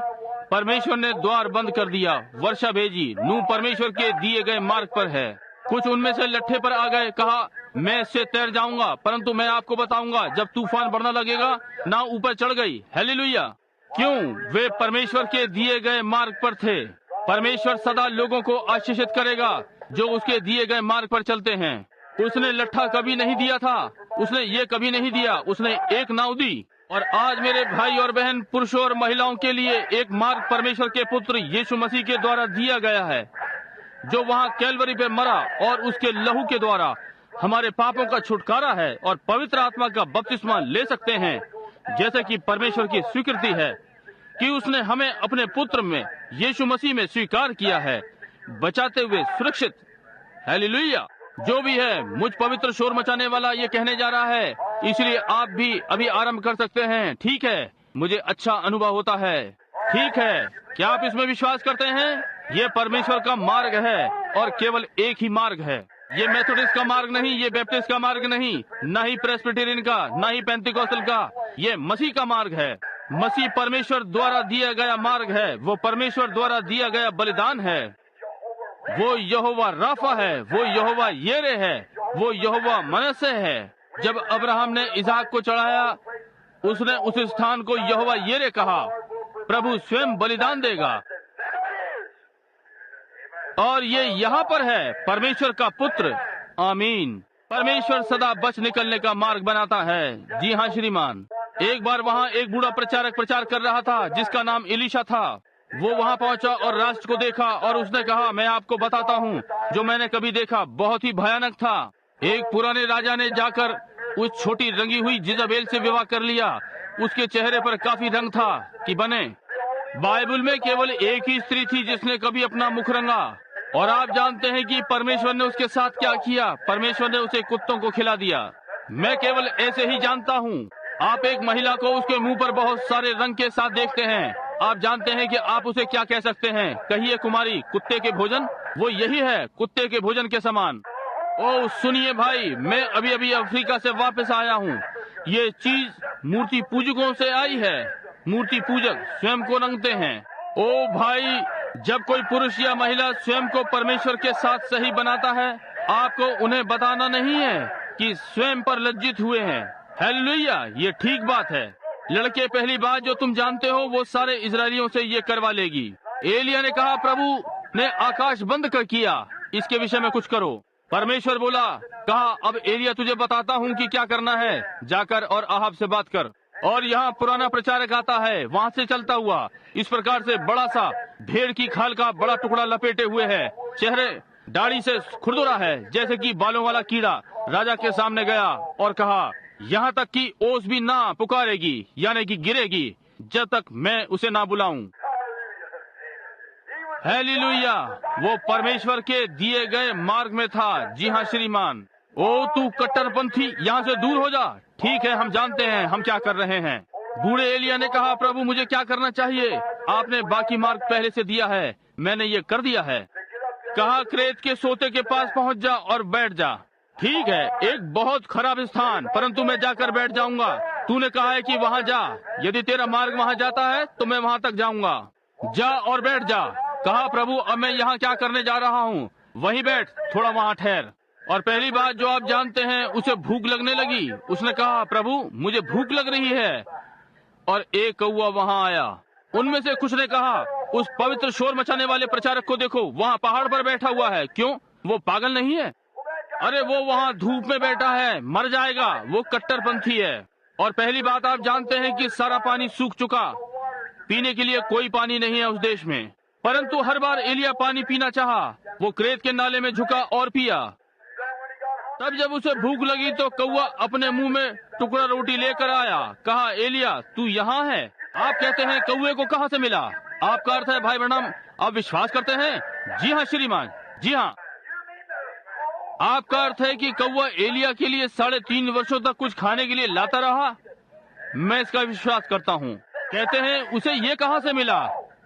परमेश्वर ने द्वार बंद कर दिया, वर्षा भेजी। नूह परमेश्वर के दिए गए मार्ग पर है। कुछ उनमें से लट्ठे पर आ गए, कहा मैं इससे तैर जाऊंगा, परंतु मैं आपको बताऊंगा जब तूफान बढ़ने लगेगा। नाव ऊपर चढ़ गई। हालेलुया। क्यों? वे परमेश्वर के दिए गए मार्ग पर थे। परमेश्वर सदा लोगों को आशीषित करेगा जो उसके दिए गए मार्ग पर चलते हैं। उसने लट्ठा कभी नहीं दिया था, उसने ये कभी नहीं दिया, उसने एक नाव दी। और आज मेरे भाई और बहन, पुरुषों और महिलाओं के लिए एक मार्ग परमेश्वर के पुत्र यीशु मसीह के द्वारा दिया गया है, जो वहाँ कैलवरी पे मरा और उसके लहू के द्वारा हमारे पापों का छुटकारा है और पवित्र आत्मा का बपतिस्मा ले सकते हैं। जैसे कि परमेश्वर की स्वीकृति है कि उसने हमें अपने पुत्र में यीशु मसीह में स्वीकार किया है, बचाते हुए सुरक्षित। हालेलुया। जो भी है, मुझ पवित्र शोर मचाने वाला ये कहने जा रहा है, इसलिए आप भी अभी आरंभ कर सकते हैं। ठीक है, मुझे अच्छा अनुभव होता है। ठीक है, क्या आप इसमें विश्वास करते हैं? ये परमेश्वर का मार्ग है और केवल एक ही मार्ग है। ये मेथोडिस्ट का मार्ग नहीं, ये बैप्टिस्ट का मार्ग नहीं, न ही प्रेस्बिटेरियन का, न ही पेंटिकोस्टल का। ये मसीह का मार्ग है। मसीह परमेश्वर द्वारा दिया गया मार्ग है। वो परमेश्वर द्वारा दिया गया बलिदान है। वो यहोवा राफा है, वो यहोवा येरे है, वो यहोवा मनसे है। जब अब्राहम ने इसहाक को चढ़ाया, उसने उस स्थान को यहोवा येरे कहा। प्रभु स्वयं बलिदान देगा और ये यहाँ पर है, परमेश्वर का पुत्र। आमीन। परमेश्वर सदा बच निकलने का मार्ग बनाता है। जी हाँ श्रीमान। एक बार वहाँ एक बूढ़ा प्रचारक प्रचार कर रहा था जिसका नाम एलीशा था। वो वहाँ पहुँचा और राष्ट्र को देखा और उसने कहा, मैं आपको बताता हूँ जो मैंने कभी देखा, बहुत ही भयानक था। एक पुराने राजा ने जाकर उस छोटी रंगी हुई जिजाबेल से विवाह कर लिया। उसके चेहरे पर काफी रंग था कि बने। बाइबल में केवल एक ही स्त्री थी जिसने कभी अपना मुख रंगा, और आप जानते हैं कि परमेश्वर ने उसके साथ क्या किया। परमेश्वर ने उसे कुत्तों को खिला दिया। मैं केवल ऐसे ही जानता हूँ। आप एक महिला को उसके मुंह पर बहुत सारे रंग के साथ देखते हैं, आप जानते हैं कि आप उसे क्या कह सकते हैं। कहिए कुमारी, कुत्ते के भोजन। वो यही है, कुत्ते के भोजन के समान। ओ सुनिए भाई, मैं अभी अभी अफ्रीका से वापस आया हूँ। ये चीज मूर्ति पूजकों से आई है। मूर्ति पूजक स्वयं को रंगते हैं। ओ भाई, जब कोई पुरुष या महिला स्वयं को परमेश्वर के साथ सही बनाता है, आपको उन्हें बताना नहीं है कि स्वयं पर लज्जित हुए हैं। हालेलुया। ये ठीक बात है। लड़के, पहली बात जो तुम जानते हो वो सारे इजरायलियों से ये करवा लेगी। एलिया ने कहा, प्रभु ने आकाश बंद कर किया, इसके विषय में कुछ करो। परमेश्वर बोला, कहा, अब एलिया तुझे बताता हूँ कि क्या करना है, जाकर और अहाब से बात कर। और यहाँ पुराना प्रचारक आता है, वहाँ से चलता हुआ, इस प्रकार से बड़ा सा भेड़ की खाल का बड़ा टुकड़ा लपेटे हुए है, चेहरे दाढ़ी से खुरदुरा है जैसे कि बालों वाला कीड़ा। राजा के सामने गया और कहा, यहाँ तक कि ओस भी ना पुकारेगी, यानी कि गिरेगी, जब तक मैं उसे ना बुलाऊं। हालेलुया। वो परमेश्वर के दिए गए मार्ग में था। जी हाँ श्रीमान। ओ तू कट्टरपंथी, यहाँ से दूर हो जा। ठीक है, हम जानते हैं हम क्या कर रहे हैं। बूढ़े एलिया ने कहा, प्रभु मुझे क्या करना चाहिए? आपने बाकी मार्ग पहले से दिया है, मैंने ये कर दिया है। कहा, क्रेत के सोते के पास पहुँच जा और बैठ जा। ठीक है, एक बहुत खराब स्थान, परंतु मैं जाकर बैठ जाऊंगा। तूने कहा है कि वहाँ जा, यदि तेरा मार्ग वहाँ जाता है तो मैं वहाँ तक जाऊंगा। जा और बैठ जा। कहा, प्रभु अब मैं यहाँ क्या करने जा रहा हूँ? वहीं बैठ, थोड़ा वहाँ ठहर। और पहली बात जो आप जानते हैं, उसे भूख लगने लगी। उसने कहा, प्रभु मुझे भूख लग रही है। और एक कौवा वहाँ आया। उनमें से कुछ ने कहा, उस पवित्र शोर मचाने वाले प्रचारक को देखो, वहाँ पहाड़ पर बैठा हुआ है। क्यों? वो पागल नहीं है? अरे वो वहाँ धूप में बैठा है, मर जाएगा। वो कट्टरपंथी है। और पहली बात आप जानते हैं कि सारा पानी सूख चुका, पीने के लिए कोई पानी नहीं है उस देश में। परंतु हर बार एलिया पानी पीना चाहा, वो क्रेत के नाले में झुका और पिया। तब जब उसे भूख लगी तो कौवा अपने मुंह में टुकड़ा रोटी लेकर आया। कहा, एलिया तू यहाँ है? आप कहते हैं कौवे को कहाँ से मिला? आपका अर्थ है भाई ब्रैनम, आप विश्वास करते हैं? जी हाँ श्रीमान, जी हाँ। आपका अर्थ है कि कौवा एलिया के लिए 3.5 वर्षों तक कुछ खाने के लिए लाता रहा? मैं इसका विश्वास करता हूँ। कहते हैं उसे ये कहाँ से मिला?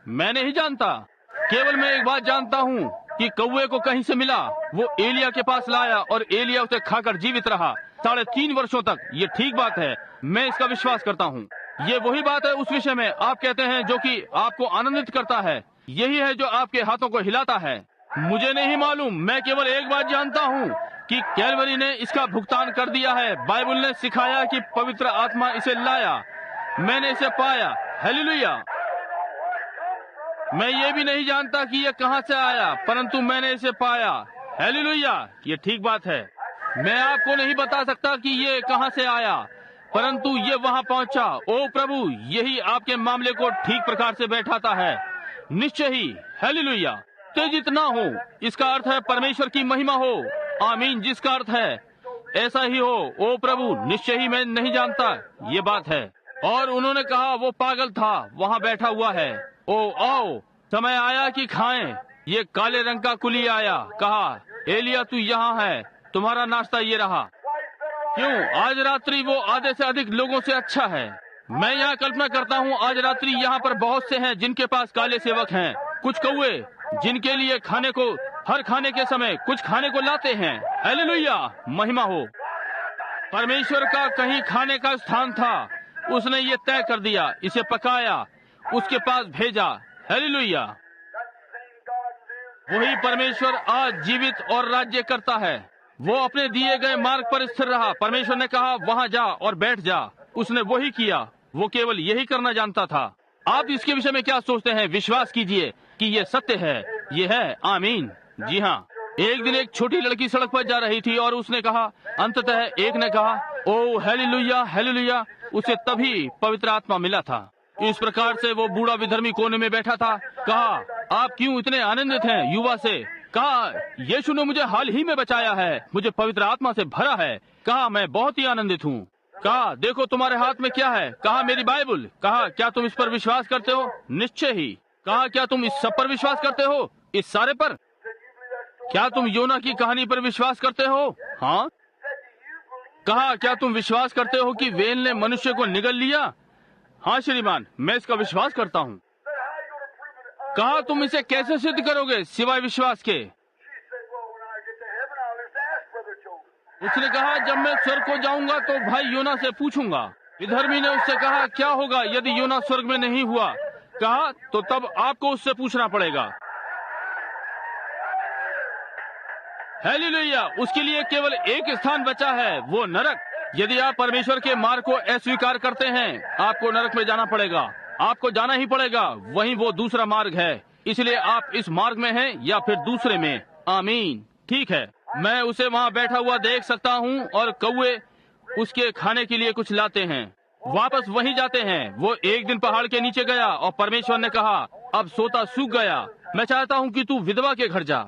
मैं नहीं जानता। केवल मैं एक बात जानता हूँ कि कौवे को कहीं से मिला, वो एलिया के पास लाया और एलिया उसे खाकर जीवित रहा 3.5 वर्षों तक। ये ठीक बात है, मैं इसका विश्वास करता हूँ। ये वही बात है उस विषय में आप कहते हैं जो कि आपको आनंदित करता है। यही है जो आपके हाथों को हिलाता है। मुझे नहीं मालूम, मैं केवल एक बात जानता हूँ कि कैलवरी ने इसका भुगतान कर दिया है। बाइबल ने सिखाया कि पवित्र आत्मा इसे लाया, मैंने इसे पाया। हालेलुया। मैं ये भी नहीं जानता कि ये कहाँ से आया, परंतु मैंने इसे पाया। हालेलुया। ये ठीक बात है। मैं आपको नहीं बता सकता कि ये कहाँ से आया, परंतु ये वहाँ पहुँचा। ओ प्रभु, यही आपके मामले को ठीक प्रकार से बैठाता है। निश्चय ही। हालेलुया। उत्तेजित ना हो, इसका अर्थ है परमेश्वर की महिमा हो। आमीन। जिसका अर्थ है ऐसा ही हो। ओ प्रभु, निश्चय ही मैं नहीं जानता, ये बात है। और उन्होंने कहा वो पागल था, वहाँ बैठा हुआ है। ओ आओ, समय आया कि खाएं। ये काले रंग का कुली आया, कहा एलिया तू यहाँ है, तुम्हारा नाश्ता ये रहा। क्यों? आज रात्रि वो आधे से अधिक लोगों से अच्छा है। मैं यहाँ कल्पना करता हूँ आज रात्रि यहाँ पर बहुत से हैं जिनके पास काले सेवक हैं, कुछ कौवे जिनके लिए खाने को हर खाने के समय कुछ खाने को लाते हैं। हालेलुया। महिमा हो। परमेश्वर का कहीं खाने का स्थान था, उसने ये तय कर दिया, इसे पकाया, उसके पास भेजा। हालेलुया। वही परमेश्वर आज जीवित और राज्य करता है। वो अपने दिए गए मार्ग पर स्थिर रहा। परमेश्वर ने कहा वहाँ जा और बैठ जा, उसने वही किया। वो केवल यही करना जानता था। आप इसके विषय में क्या सोचते हैं? विश्वास कीजिए कि ये सत्य है, ये है। आमीन। जी हाँ। एक दिन एक छोटी लड़की सड़क पर जा रही थी और उसने कहा, अंततः एक ने कहा ओ हालेलुया हालेलुया। उसे तभी पवित्र आत्मा मिला था। इस प्रकार से वो बूढ़ा विधर्मी कोने में बैठा था। कहा आप क्यों इतने आनंदित हैं? युवा से कहा यीशु ने मुझे हाल ही में बचाया है, मुझे पवित्र आत्मा से भरा है। कहा मैं बहुत ही आनंदित हूँ। कहा देखो तुम्हारे हाथ में क्या है? कहा मेरी बाइबल। कहा क्या तुम इस पर विश्वास करते हो? निश्चय ही। कहा क्या तुम इस सब पर विश्वास करते हो? इस सारे पर? क्या तुम योना की कहानी पर विश्वास करते हो? हाँ। कहा क्या तुम विश्वास करते हो कि वेल ने मनुष्य को निगल लिया? हाँ श्रीमान, मैं इसका विश्वास करता हूँ। कहा तुम इसे कैसे सिद्ध करोगे सिवाय विश्वास के? उसने कहा जब मैं स्वर्ग को जाऊंगा तो भाई योना से पूछूंगा। विधर्मी ने उससे कहा क्या होगा यदि योना स्वर्ग में नहीं हुआ? कहा तो तब आपको उससे पूछना पड़ेगा। हालेलुया। उसके लिए केवल एक स्थान बचा है, वो नरक। यदि आप परमेश्वर के मार्ग को अस्वीकार करते हैं, आपको नरक में जाना पड़ेगा। आपको जाना ही पड़ेगा, वहीं वो दूसरा मार्ग है। इसलिए आप इस मार्ग में हैं या फिर दूसरे में। आमीन। ठीक है। मैं उसे वहाँ बैठा हुआ देख सकता हूँ और कौवे उसके खाने के लिए कुछ लाते हैं, वापस वहीं जाते हैं। वो एक दिन पहाड़ के नीचे गया और परमेश्वर ने कहा अब सोता सूख गया, मैं चाहता हूँ कि तू विधवा के घर जा।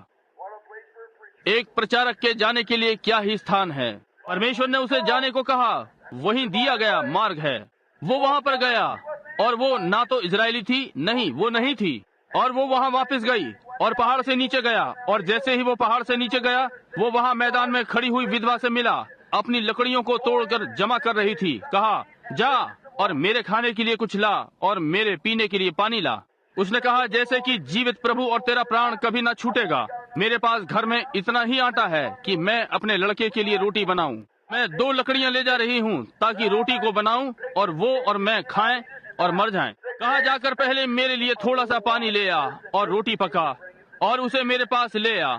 एक प्रचारक के जाने के लिए क्या ही स्थान है। परमेश्वर ने उसे जाने को कहा, वहीं दिया गया मार्ग है। वो वहाँ पर गया और वो ना तो इजरायली थी, नहीं वो नहीं थी, और वो वहाँ वापस गई और पहाड़ से नीचे गया। और जैसे ही वो पहाड़ से नीचे गया, वो वहाँ मैदान में खड़ी हुई विधवा से मिला, अपनी लकड़ियों को तोड़कर जमा कर रही थी। कहा जा और मेरे खाने के लिए कुछ ला और मेरे पीने के लिए पानी ला। उसने कहा जैसे कि जीवित प्रभु और तेरा प्राण कभी न छूटेगा, मेरे पास घर में इतना ही आटा है कि मैं अपने लड़के के लिए रोटी बनाऊं। मैं 2 लकड़ियां ले जा रही हूं ताकि रोटी को बनाऊं और वो और मैं खाएं और मर जाएं। कहा जाकर पहले मेरे लिए थोड़ा सा पानी ले आ और रोटी पका और उसे मेरे पास ले आ।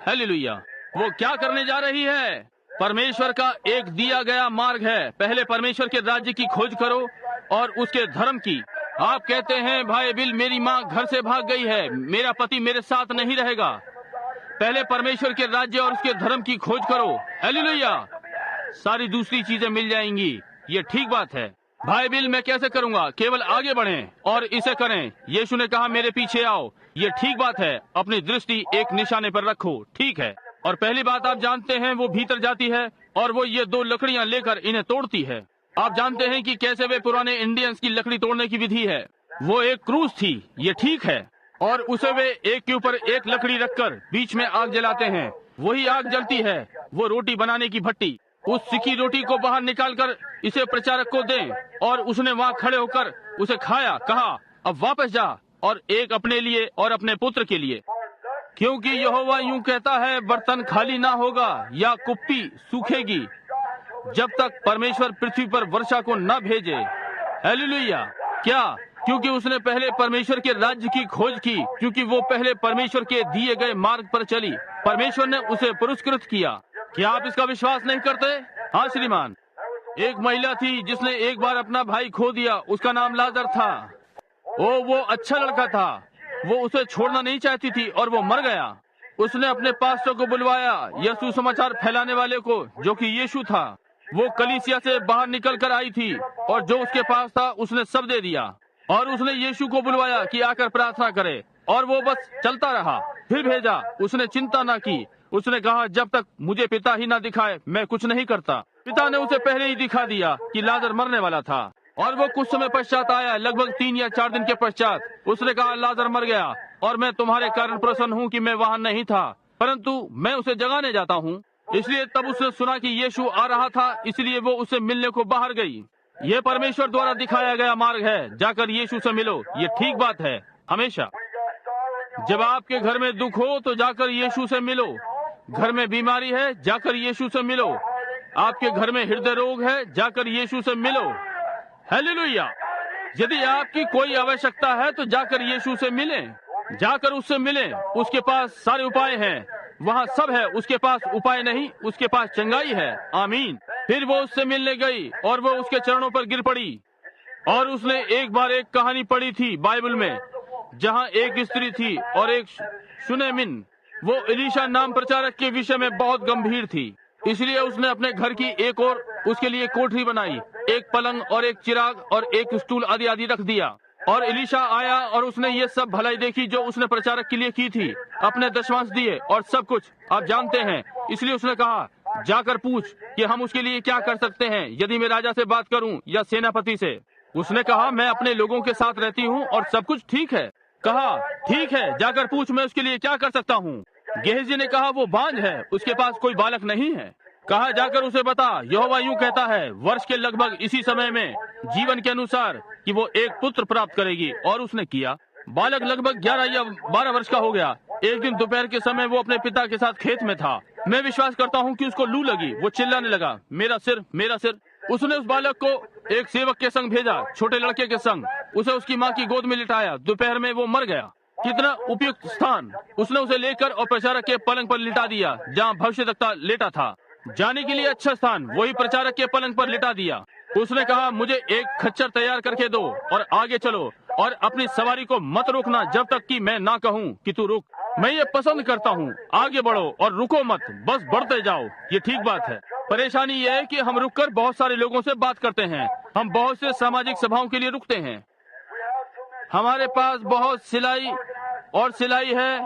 हालेलुया। वो क्या करने जा रही है? परमेश्वर का एक दिया गया मार्ग है। पहले परमेश्वर के राज्य की खोज करो और उसके धर्म की। आप कहते हैं भाई बिल मेरी माँ घर से भाग गई है, मेरा पति मेरे साथ नहीं रहेगा। पहले परमेश्वर के राज्य और उसके धर्म की खोज करो। हालेलुया। सारी दूसरी चीजें मिल जाएंगी। ये ठीक बात है। भाई बिल मैं कैसे करूँगा? केवल आगे बढ़ें और इसे करें। यीशु ने कहा मेरे पीछे आओ। ये ठीक बात है। अपनी दृष्टि एक निशाने पर रखो। ठीक है। और पहली बात आप जानते हैं, वो भीतर जाती है और वो ये 2 लकड़ियां लेकर इन्हें तोड़ती है। आप जानते हैं कि कैसे वे पुराने इंडियंस की लकड़ी तोड़ने की विधि है। वो एक क्रूस थी, ये ठीक है, और उसे वे एक के ऊपर एक लकड़ी रखकर बीच में आग जलाते हैं। वही आग जलती है, वो रोटी बनाने की भट्टी। उस सिकी रोटी को बाहर निकालकर इसे प्रचारक को दें। और उसने वहाँ खड़े होकर उसे खाया, कहा अब वापस जा और एक अपने लिए और अपने पुत्र के लिए, क्योंकि यहोवा यूं कहता है, बर्तन खाली ना होगा या कुप्पी सूखेगी जब तक परमेश्वर पृथ्वी पर वर्षा को न भेजे। हालेलुया। क्या? क्योंकि उसने पहले परमेश्वर के राज्य की खोज की, क्योंकि वो पहले परमेश्वर के दिए गए मार्ग पर चली। परमेश्वर ने उसे पुरस्कृत किया। क्या आप इसका विश्वास नहीं करते? हाँ श्रीमान। एक महिला थी जिसने एक बार अपना भाई खो दिया। उसका नाम लाजर था। वो अच्छा लड़का था। वो उसे छोड़ना नहीं चाहती थी और वो मर गया। उसने अपने पास्टर को बुलवाया, यह सुसमाचार फैलाने वाले को, जो कि यीशु था। वो कलीसिया से बाहर निकल कर आई थी और जो उसके पास था उसने सब दे दिया। और उसने यीशु को बुलवाया कि आकर प्रार्थना करे, और वो बस चलता रहा। फिर भेजा। उसने चिंता ना की। उसने कहा, जब तक मुझे पिता ही ना दिखाए मैं कुछ नहीं करता। पिता ने उसे पहले ही दिखा दिया कि लाजर मरने वाला था। और वो कुछ समय पश्चात आया, लगभग 3 या 4 दिन के पश्चात। उसने कहा, लाजर मर गया और मैं तुम्हारे कारण प्रसन्न हूँ कि मैं वहाँ नहीं था, परंतु मैं उसे जगाने जाता हूँ। इसलिए तब उसने सुना कि यीशु आ रहा था, इसलिए वो उससे मिलने को बाहर गई। ये परमेश्वर द्वारा दिखाया गया मार्ग है। जाकर यीशु से मिलो। ये ठीक बात है। हमेशा जब आपके घर में दुख हो तो जाकर यीशु से मिलो। घर में बीमारी है, जाकर यीशु से मिलो। आपके घर में हृदय रोग है, जाकर यीशु से मिलो। हालेलुया। यदि आपकी कोई आवश्यकता है तो जाकर यीशु से मिलें। जाकर उससे मिलें। उसके पास सारे उपाय हैं। वहाँ सब है। उसके पास उपाय नहीं, उसके पास चंगाई है। आमीन। फिर वो उससे मिलने गई और वो उसके चरणों पर गिर पड़ी। और उसने एक बार एक कहानी पढ़ी थी बाइबल में, जहाँ एक स्त्री थी और एक शुनेमिन। वो एलीशा नाम प्रचारक के विषय में बहुत गंभीर थी। इसलिए उसने अपने घर की एक और उसके लिए कोठरी बनाई, एक पलंग और एक चिराग और एक स्टूल आदि आदि रख दिया। और एलीशा आया और उसने ये सब भलाई देखी जो उसने प्रचारक के लिए की थी। अपने दशमांश दिए और सब कुछ आप जानते हैं। इसलिए उसने कहा, जाकर पूछ कि हम उसके लिए क्या कर सकते हैं, यदि मैं राजा से बात करूं या सेनापति से। उसने कहा, मैं अपने लोगों के साथ रहती हूं और सब कुछ ठीक है। कहा, ठीक है, जाकर पूछ मैं उसके लिए क्या कर सकता हूँ। गेहजी ने कहा, वो बांझ है, उसके पास कोई बालक नहीं है। कहा, जाकर उसे बता, यहोवा यूं कहता है, वर्ष के लगभग इसी समय में जीवन के अनुसार कि वो एक पुत्र प्राप्त करेगी। और उसने किया। बालक लगभग 11 या 12 वर्ष का हो गया। एक दिन दोपहर के समय वो अपने पिता के साथ खेत में था। मैं विश्वास करता हूँ कि उसको लू लगी। वो चिल्लाने लगा, मेरा सिर, मेरा सिर। उसने उस बालक को एक सेवक के संग भेजा, छोटे लड़के के संग। उसे उसकी माँ की गोद में लिटाया। दोपहर में वो मर गया। कितना उपयुक्त स्थान। उसने उसे लेकर और प्रचारक के पलंग पर लिटा दिया, जहाँ भविष्यद्वक्ता लेटा था। जाने के लिए अच्छा स्थान, वही प्रचारक के पलंग पर लिटा दिया। उसने कहा, मुझे एक खच्चर तैयार करके दो और आगे चलो, और अपनी सवारी को मत रोकना जब तक कि मैं ना कहूँ कि तू रुक। मैं ये पसंद करता हूँ, आगे बढ़ो और रुको मत, बस बढ़ते जाओ। ये ठीक बात है। परेशानी ये है कि हम रुककर बहुत सारे लोगों से बात करते हैं। हम बहुत से सामाजिक सभाओं के लिए रुकते हैं। हमारे पास बहुत सिलाई है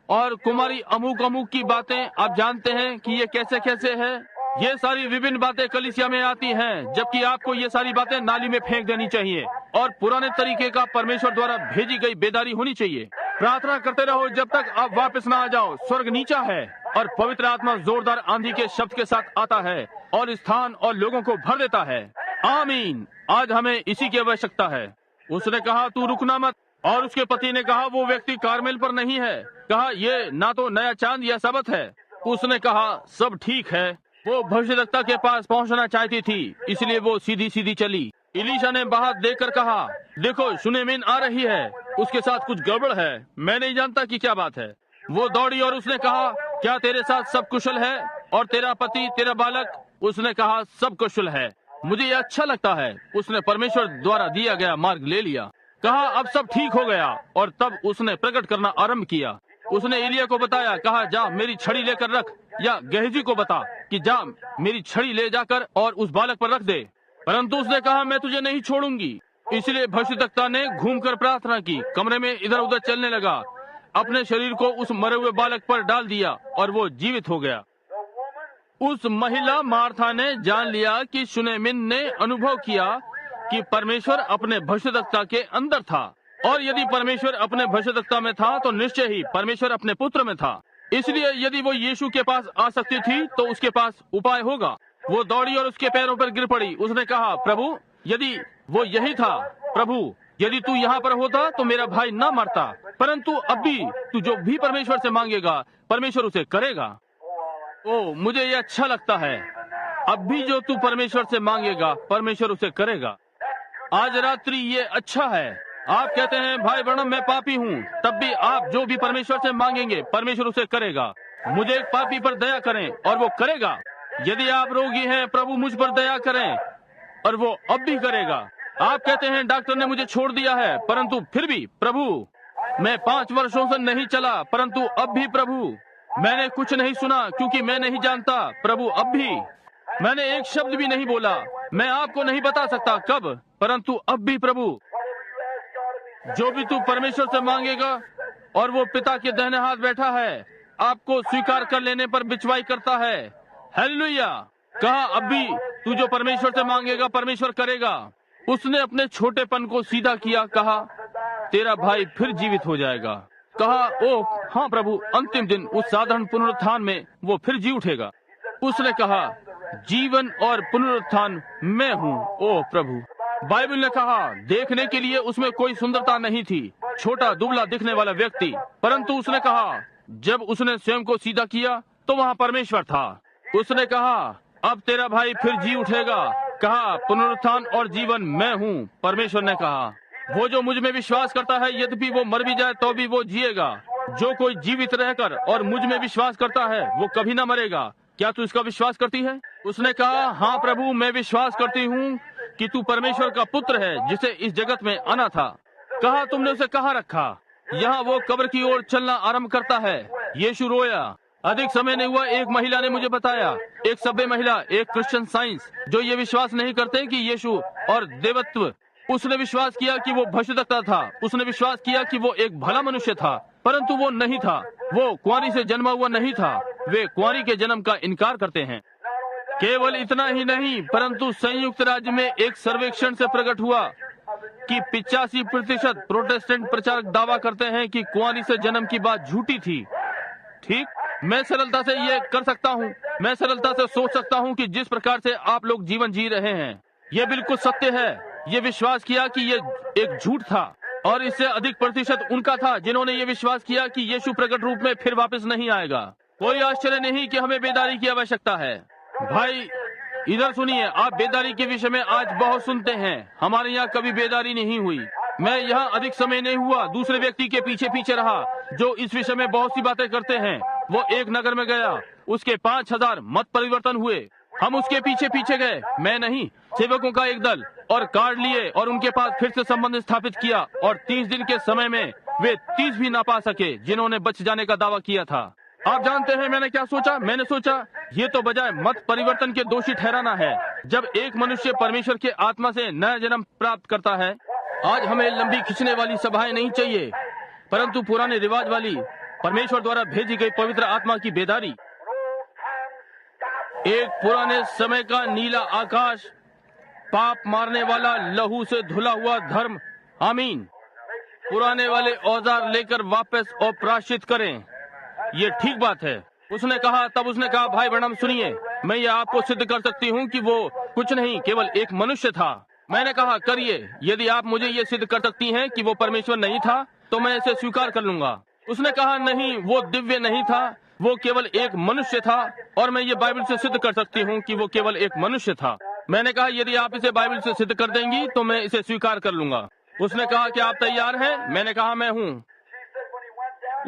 और कुमारी अमुक अमुक की बातें, आप जानते हैं कि ये कैसे कैसे है। ये सारी विभिन्न बातें कलीसिया में आती हैं, जबकि आपको ये सारी बातें नाली में फेंक देनी चाहिए और पुराने तरीके का परमेश्वर द्वारा भेजी गई बेदारी होनी चाहिए। प्रार्थना करते रहो जब तक आप वापस ना आ जाओ। स्वर्ग नीचा है और पवित्र आत्मा जोरदार आंधी के शब्द के साथ आता है और स्थान और लोगों को भर देता है। आमीन। आज हमें इसी की आवश्यकता है। उसने कहा, तू रुकना मत। और उसके पति ने कहा, वो व्यक्ति कारमेल पर नहीं है। कहा, ये ना तो नया चांद या सबत है। उसने कहा, सब ठीक है। वो भविष्यद्वक्ता के पास पहुंचना चाहती थी, इसलिए वो सीधी सीधी चली। एलीशा ने बाहर देखकर कहा, देखो शुनेमिन आ रही है, उसके साथ कुछ गड़बड़ है। मैं नहीं जानता कि क्या बात है। वो दौड़ी और उसने कहा, क्या तेरे साथ सब कुशल है और तेरा पति, तेरा बालक? उसने कहा, सब कुशल है। मुझे ये अच्छा लगता है। उसने परमेश्वर द्वारा दिया गया मार्ग ले लिया। कहा, अब सब ठीक हो गया। और तब उसने प्रकट करना आरंभ किया। उसने एलिया को बताया, कहा, जा मेरी छड़ी लेकर रख, या गेहजी को बता कि जा मेरी छड़ी ले जाकर और उस बालक पर रख दे। परंतु उसने कहा, मैं तुझे नहीं छोड़ूंगी। इसलिए भविष्यद्वक्ता ने घूमकर प्रार्थना की, कमरे में इधर उधर चलने लगा, अपने शरीर को उस मरे हुए बालक पर डाल दिया और वो जीवित हो गया। उस महिला मार्था ने जान लिया कि शुनेमिन ने अनुभव किया कि परमेश्वर अपने भविष्यद्वक्ता के अंदर था, और यदि परमेश्वर अपने भविष्यद्वक्ता में था तो निश्चय ही परमेश्वर अपने पुत्र में था। इसलिए यदि वो यीशु के पास आ सकती थी तो उसके पास उपाय होगा। वो दौड़ी और उसके पैरों पर गिर पड़ी। उसने कहा, प्रभु, यदि वो यही था, प्रभु, यदि तू यहाँ पर होता तो मेरा भाई न मरता। परंतु अब भी तू जो भी परमेश्वर से मांगेगा, परमेश्वर उसे करेगा। ओ, मुझे ये अच्छा लगता है। अब भी जो तू परमेश्वर से मांगेगा, परमेश्वर उसे करेगा। आज रात्रि ये अच्छा है। आप कहते हैं, भाई ब्रनम, मैं पापी हूँ, तब भी आप जो भी परमेश्वर से मांगेंगे, परमेश्वर उसे करेगा। मुझे एक पापी पर दया करें और वो करेगा। यदि आप रोगी हैं, प्रभु मुझ पर दया करें और वो अब भी करेगा। आप कहते हैं, डॉक्टर ने मुझे छोड़ दिया है, परंतु फिर भी प्रभु, मैं 5 वर्षों से नहीं चला, परंतु अब भी प्रभु, मैंने कुछ नहीं सुना क्योंकि मैं नहीं जानता, प्रभु, अब भी मैंने एक शब्द भी नहीं बोला। मैं आपको नहीं बता सकता कब, परंतु अब भी प्रभु, जो भी तू परमेश्वर से मांगेगा और वो पिता के दाहिने हाथ बैठा है, आपको स्वीकार कर लेने पर बिचवाई करता है। हालेलुया। कहा, अब भी तू जो परमेश्वर से मांगेगा, परमेश्वर करेगा। उसने अपने छोटेपन को सीधा किया। कहा, तेरा भाई फिर जीवित हो जाएगा। कहा, ओह हाँ प्रभु, अंतिम दिन उस साधारण पुनरुत्थान में वो फिर जी उठेगा। उसने कहा, जीवन और पुनरुत्थान मैं हूँ। ओह प्रभु। बाइबल ने कहा, देखने के लिए उसमें कोई सुंदरता नहीं थी, छोटा दुबला दिखने वाला व्यक्ति, परंतु उसने कहा, जब उसने स्वयं को सीधा किया तो वहाँ परमेश्वर था। उसने कहा, अब तेरा भाई फिर जी उठेगा। कहा, पुनरुत्थान और जीवन मैं हूँ। परमेश्वर ने कहा, वो जो मुझ में विश्वास करता है, यद्यपि वो मर भी जाए तो भी वो जिएगा। जो कोई जीवित रहकर और मुझ में विश्वास करता है, वो कभी न मरेगा। क्या तू इसका विश्वास करती है? उसने कहा, हाँ प्रभु, मैं विश्वास करती हूँ कि तू परमेश्वर का पुत्र है जिसे इस जगत में आना था। कहा, तुमने उसे कहाँ रखा? यहाँ वो कब्र की ओर चलना आरंभ करता है। यीशु रोया। अधिक समय नहीं हुआ, एक महिला ने मुझे बताया, एक सभ्य महिला, एक क्रिश्चियन साइंस, जो ये विश्वास नहीं करते कि यीशु और देवत्व, उसने विश्वास किया कि वो भविष्यद्वक्ता था। उसने विश्वास किया कि वो एक भला मनुष्य था, परंतु वो नहीं था। वो कुंवारी से जन्मा हुआ नहीं था। वे कुंवारी के जन्म का इनकार करते हैं। केवल इतना ही नहीं, परंतु संयुक्त राज्य में एक सर्वेक्षण से प्रकट हुआ कि 85% प्रोटेस्टेंट प्रचारक दावा करते हैं कि कुंवारी से जन्म की बात झूठी थी। ठीक, मैं सरलता से ये कर सकता हूँ। मैं सरलता से सोच सकता हूँ कि जिस प्रकार से आप लोग जीवन जी रहे हैं, ये बिल्कुल सत्य है। ये विश्वास किया कि ये एक झूठ था, और इससे अधिक प्रतिशत उनका था जिन्होंने ये विश्वास किया कि यीशु प्रकट रूप में फिर वापस नहीं आएगा। कोई आश्चर्य नहीं कि हमें बेदारी की आवश्यकता है। भाई इधर सुनिए, आप बेदारी के विषय में आज बहुत सुनते हैं। हमारे यहाँ कभी बेदारी नहीं हुई। मैं यहाँ अधिक समय नहीं हुआ, दूसरे व्यक्ति के पीछे पीछे रहा जो इस विषय में बहुत सी बातें करते हैं। वो एक नगर में गया, उसके 5000 मत परिवर्तन हुए। हम उसके पीछे पीछे गए, मैं नहीं, सेवकों का एक दल, और कार्ड लिए और उनके पास फिर से संबंध स्थापित किया। और 30 दिन के समय में वे 30 भी ना पा सके जिन्होंने बच जाने का दावा किया था। आप जानते हैं मैंने क्या सोचा? मैंने सोचा, ये तो बजाय मत परिवर्तन के दोषी ठहराना है, जब एक मनुष्य परमेश्वर के आत्मा से नया जन्म प्राप्त करता है। आज हमें लंबी खिंचने वाली सभाएं नहीं चाहिए, परंतु पुराने रिवाज वाली, परमेश्वर द्वारा भेजी गई पवित्र आत्मा की बेदारी। एक पुराने समय का नीला आकाश, पाप मारने वाला लहू से धुला हुआ धर्म। आमीन। पुराने वाले औजार लेकर वापस और प्रायश्चित करें। ये ठीक बात है। उसने कहा, तब उसने कहा, भाई ब्रनम सुनिए, मैं ये आपको सिद्ध कर सकती हूँ कि वो कुछ नहीं, केवल एक मनुष्य था। मैंने कहा, करिए। यदि आप मुझे ये सिद्ध कर सकती हैं कि वो परमेश्वर नहीं था, तो मैं इसे स्वीकार कर लूंगा। उसने कहा, नहीं, वो दिव्य नहीं था, वो केवल एक मनुष्य था, और मैं ये बाइबल से सिद्ध कर सकती हूँ कि वो केवल एक मनुष्य था। मैंने कहा, यदि आप इसे बाइबल से सिद्ध कर देंगी तो मैं इसे स्वीकार कर लूंगा। उसने कहा, क्या आप तैयार हैं? मैंने कहा, मैं हूँ।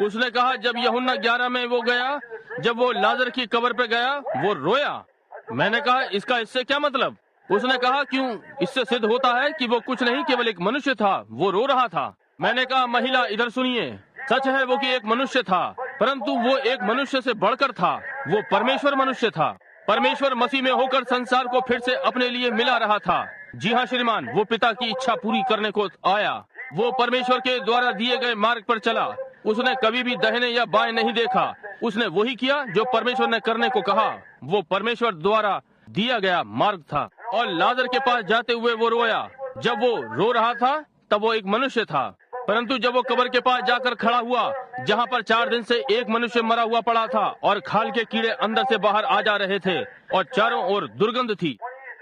उसने कहा, जब यूहन्ना 11 में वो गया, जब वो लाजर की कब्र पे गया, वो रोया। मैंने कहा, इसका इससे क्या मतलब? उसने कहा, क्यों? इससे सिद्ध होता है कि वो कुछ नहीं, केवल एक मनुष्य था, वो रो रहा था। मैंने कहा, महिला इधर सुनिए, सच है वो कि एक मनुष्य था, परंतु वो एक मनुष्य से बढ़कर था। वो परमेश्वर मनुष्य था। परमेश्वर मसीह में होकर संसार को फिर से अपने लिए मिला रहा था। जी हाँ श्रीमान, वो पिता की इच्छा पूरी करने को आया। वो परमेश्वर के द्वारा दिए गए मार्ग पर चला। उसने कभी भी दाहिने या बाएं नहीं देखा। उसने वही किया जो परमेश्वर ने करने को कहा। वो परमेश्वर द्वारा दिया गया मार्ग था। और लाजर के पास जाते हुए वो रोया। जब वो रो रहा था, तब वो एक मनुष्य था। परंतु जब वो कब्र के पास जाकर खड़ा हुआ, जहाँ पर 4 दिन से एक मनुष्य मरा हुआ पड़ा था और खाल के कीड़े अंदर से बाहर आ जा रहे थे और चारों ओर दुर्गंध थी,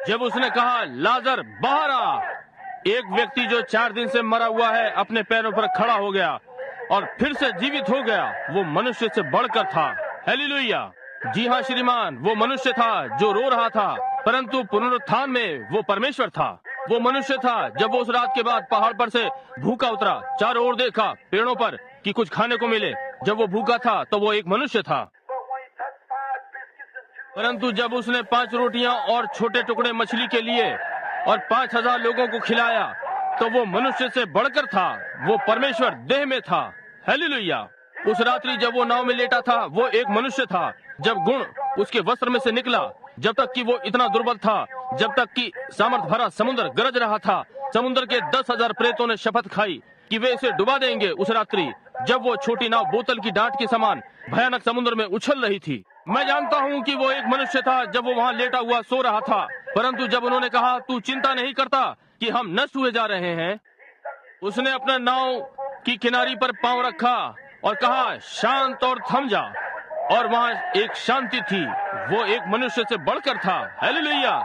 जब उसने कहा लाजर बाहर आ, एक व्यक्ति जो 4 दिन से मरा हुआ है अपने पैरों पर खड़ा हो गया और फिर से जीवित हो गया। वो मनुष्य से बढ़कर था। हालेलुया। जी हाँ श्रीमान, वो मनुष्य था जो रो रहा था, परंतु पुनरुत्थान में वो परमेश्वर था। वो मनुष्य था जब वो उस रात के बाद पहाड़ पर से भूखा उतरा, चारों ओर देखा पेड़ों पर कि कुछ खाने को मिले। जब वो भूखा था तो वो एक मनुष्य था, परंतु जब उसने 5 रोटियां और छोटे टुकड़े मछली के लिए और 5000 लोगों को खिलाया तो वो मनुष्य से बढ़कर था। वो परमेश्वर देह में था। हालेलुया। उस रात्रि जब वो नाव में लेटा था वो एक मनुष्य था। जब गुण उसके वस्त्र में से निकला, जब तक कि वो इतना दुर्बल था, जब तक कि सामर्थ भरा समुद्र गरज रहा था, समुद्र के 10,000 प्रेतों ने शपथ खाई कि वे इसे डुबा देंगे। उस रात्रि जब वो छोटी नाव बोतल की डांट के समान भयानक समुद्र में उछल रही थी, मैं जानता हूँ कि वो एक मनुष्य था जब वो वहाँ लेटा हुआ सो रहा था। परंतु जब उन्होंने कहा तू चिंता नहीं करता कि हम नष्ट हुए जा रहे हैं, उसने अपने नाव की किनारी पर पांव रखा और कहा शांत और थम जा, और वहाँ एक शांति थी। वो एक मनुष्य से बढ़कर था। हालेलुया।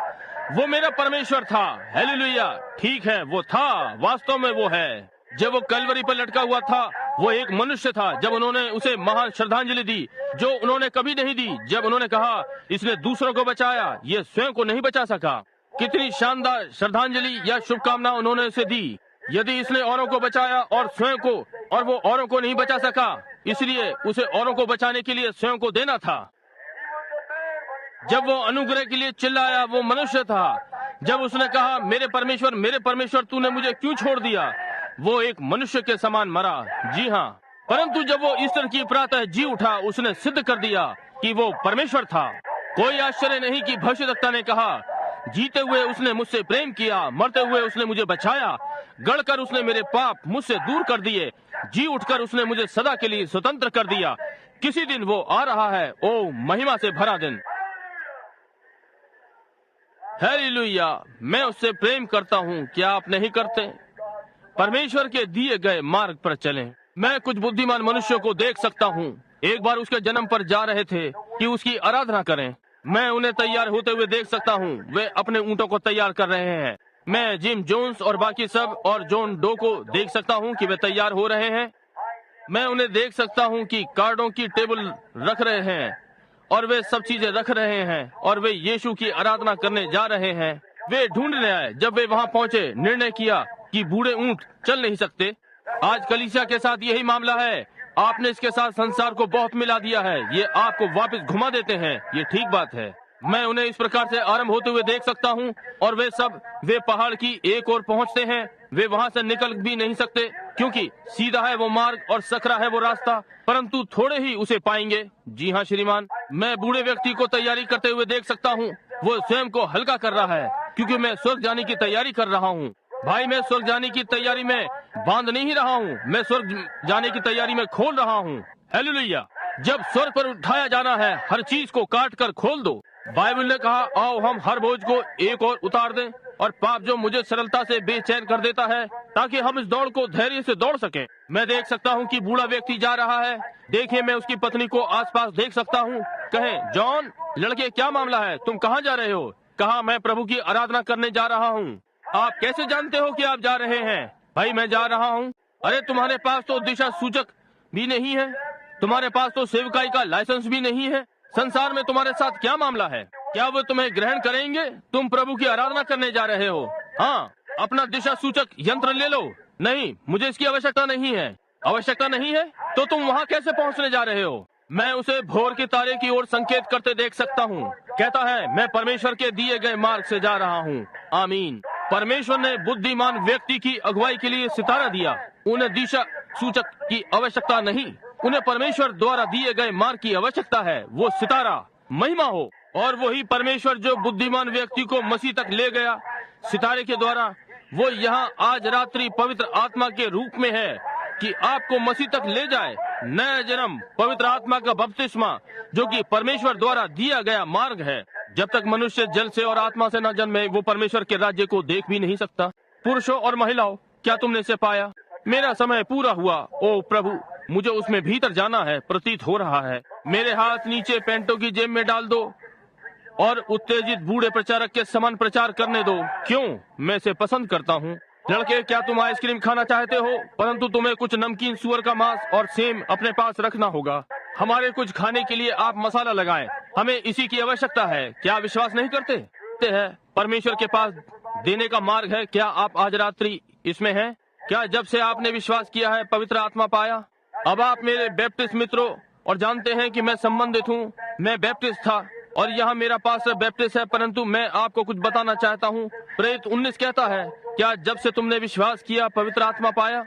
वो मेरा परमेश्वर था। हालेलुया। ठीक है, वो था, वास्तव में वो है। जब वो कलवरी पर लटका हुआ था वो एक मनुष्य था। जब उन्होंने उसे महान श्रद्धांजलि दी जो उन्होंने कभी नहीं दी, जब उन्होंने कहा इसने दूसरों को बचाया, ये स्वयं को नहीं बचा सका, कितनी शानदार श्रद्धांजलि या शुभकामना उन्होंने उसे दी। यदि इसने औरों को बचाया और स्वयं को, और वो औरों को नहीं बचा सका, इसलिए उसे औरों को बचाने के लिए स्वयं को देना था। जब वो अनुग्रह के लिए चिल्लाया वो मनुष्य था। जब उसने कहा मेरे परमेश्वर तूने मुझे क्यों छोड़ दिया, वो एक मनुष्य के समान मरा। जी हाँ, परंतु जब वो ईस्टर की प्रातः जी उठा, उसने सिद्ध कर दिया कि वो परमेश्वर था। कोई आश्चर्य नहीं कि भविष्यद्वक्ता ने कहा जीते हुए उसने मुझसे प्रेम किया, मरते हुए उसने मुझे बचाया, गड़कर उसने मेरे पाप मुझसे दूर कर दिए, जी उठकर उसने मुझे सदा के लिए स्वतंत्र कर दिया। किसी दिन वो आ रहा है, ओ महिमा से भरा दिन। हालेलुया। मैं उससे प्रेम करता हूँ, क्या आप नहीं करते? परमेश्वर के दिए गए मार्ग पर चलें। मैं कुछ बुद्धिमान मनुष्यों को देख सकता हूँ, एक बार उसके जन्म पर जा रहे थे कि उसकी आराधना करें। मैं उन्हें तैयार होते हुए देख सकता हूँ, वे अपने ऊंटों को तैयार कर रहे हैं। मैं जिम जोन्स और बाकी सब और जॉन डो को देख सकता हूँ कि वे तैयार हो रहे हैं। मैं उन्हें देख सकता हूँ कि कार्डों की टेबल रख रहे हैं और वे सब चीजें रख रहे हैं और वे यीशु की आराधना करने जा रहे हैं। वे ढूंढने आए। जब वे वहाँ पहुँचे, निर्णय किया कि बूढ़े ऊंट चल नहीं सकते। आज कलीसिया के साथ यही मामला है। आपने इसके साथ संसार को बहुत मिला दिया है। ये आपको वापस घुमा देते हैं। ये ठीक बात है। मैं उन्हें इस प्रकार से आरंभ होते हुए देख सकता हूँ और वे पहाड़ की एक ओर पहुँचते हैं। वे वहाँ से निकल भी नहीं सकते क्योंकि सीधा है वो मार्ग और सकरा है वो रास्ता, परंतु थोड़े ही उसे पाएंगे। जी हाँ श्रीमान, मैं बूढ़े व्यक्ति को तैयारी करते हुए देख सकता हूँ। वो स्वयं को हल्का कर रहा है क्योंकि मैं स्वर्ग जाने की तैयारी कर रहा हूँ। भाई, मैं स्वर्ग जाने की तैयारी में बांध नहीं रहा हूँ, मैं स्वर्ग जाने की तैयारी में खोल रहा हूँ। हालेलुया। जब स्वर्ग पर उठाया जाना है, हर चीज को काट कर खोल दो। बाइबल ने कहा आओ हम हर बोझ को एक और उतार दें और पाप जो मुझे सरलता से बेचैन कर देता है, ताकि हम इस दौड़ को धैर्य से दौड़ सकें। मैं देख सकता हूँ कि बूढ़ा व्यक्ति जा रहा है। देखिए, मैं उसकी पत्नी को आसपास देख सकता हूँ। कहे जॉन, लड़के क्या मामला है, तुम कहाँ जा रहे हो? कहा मैं प्रभु की आराधना करने जा रहा हूँ। आप कैसे जानते हो कि आप जा रहे हैं? भाई, मैं जा रहा हूँ। अरे तुम्हारे पास तो दिशा सूचक भी नहीं है, तुम्हारे पास तो सेवकाई का लाइसेंस भी नहीं है। संसार में तुम्हारे साथ क्या मामला है? क्या वो तुम्हें ग्रहण करेंगे? तुम प्रभु की आराधना करने जा रहे हो। हाँ, अपना दिशा सूचक यंत्र ले लो। नहीं, मुझे इसकी आवश्यकता नहीं है। आवश्यकता नहीं है तो तुम वहाँ कैसे पहुँचने जा रहे हो? मैं उसे भोर के तारे की ओर संकेत करते देख सकता हूँ। कहता है मैं परमेश्वर के दिए गए मार्ग से जा रहा हूँ। आमीन। परमेश्वर ने बुद्धिमान व्यक्ति की अगुवाई के लिए सितारा दिया। उन्हें दिशा सूचक की आवश्यकता नहीं, उन्हें परमेश्वर द्वारा दिए गए मार्ग की आवश्यकता है। वो सितारा महिमा हो। और वही परमेश्वर जो बुद्धिमान व्यक्ति को मसीह तक ले गया सितारे के द्वारा, वो यहाँ आज रात्रि पवित्र आत्मा के रूप में है कि आपको मसीह तक ले जाए। नया जन्म, पवित्र आत्मा का बपतिस्मा, जो कि परमेश्वर द्वारा दिया गया मार्ग है। जब तक मनुष्य जल से और आत्मा से न जन्मे, वो परमेश्वर के राज्य को देख भी नहीं सकता। पुरुषों और महिलाओं, क्या तुमने इसे पाया? मेरा समय पूरा हुआ। ओ प्रभु, मुझे उसमें भीतर जाना है, प्रतीत हो रहा है। मेरे हाथ नीचे पैंटों की जेब में डाल दो और उत्तेजित बूढ़े प्रचारक के समान प्रचार करने दो। क्यों? मैं इसे पसंद करता हूँ। लड़के, क्या तुम आइसक्रीम खाना चाहते हो? परंतु तुम्हें कुछ नमकीन सुअर का मांस और सेम अपने पास रखना होगा। हमारे कुछ खाने के लिए आप मसाला लगाएं। हमें इसी की आवश्यकता है। क्या विश्वास नहीं करते? परमेश्वर के पास देने का मार्ग है। क्या आप आज रात्रि इसमें हैं? क्या जब से आपने विश्वास किया है पवित्र आत्मा पाया? अब आप मेरे बैप्टिस्ट मित्रों और जानते हैं कि मैं संबंधित हूँ। मैं बैप्टिस्ट था और यहाँ मेरा पास्टर बैप्टिस्ट है, परंतु मैं आपको कुछ बताना चाहता हूँ। प्रेरित 19 कहता है, क्या जब से तुमने विश्वास किया पवित्र आत्मा पाया?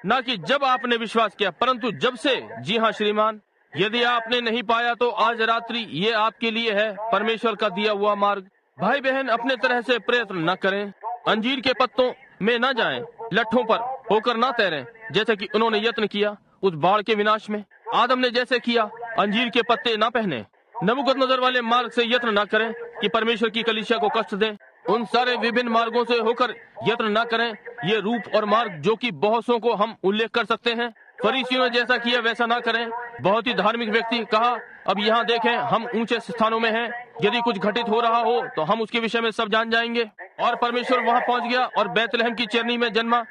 न कि जब आपने विश्वास किया, परंतु जब से। जी हाँ श्रीमान, यदि आपने नहीं पाया तो आज रात्रि ये आपके लिए है, परमेश्वर का दिया हुआ मार्ग। भाई बहन, अपने तरह से प्रयत्न न करें, अंजीर के पत्तों में न जाएं, लट्ठों पर होकर न तैरें, जैसे कि उन्होंने यत्न किया उस बाढ़ के विनाश में। आदम ने जैसे किया, अंजीर के पत्ते न पहने। नबूकदनेस्सर वाले मार्ग से यत्न न करें कि परमेश्वर की कलीसिया को कष्ट दें। उन सारे विभिन्न मार्गों से होकर यत्न न करें। ये रूप और मार्ग जो कि बहुतों को हम उल्लेख कर सकते हैं। फरीसियों ने जैसा किया वैसा ना करें। बहुत ही धार्मिक व्यक्ति कहा, अब यहाँ देखें, हम ऊंचे स्थानों में हैं, यदि कुछ घटित हो रहा हो तो हम उसके विषय में सब जान जाएंगे। और परमेश्वर वहाँ पहुँच गया और बैतलहम की चरनी में जन्मा,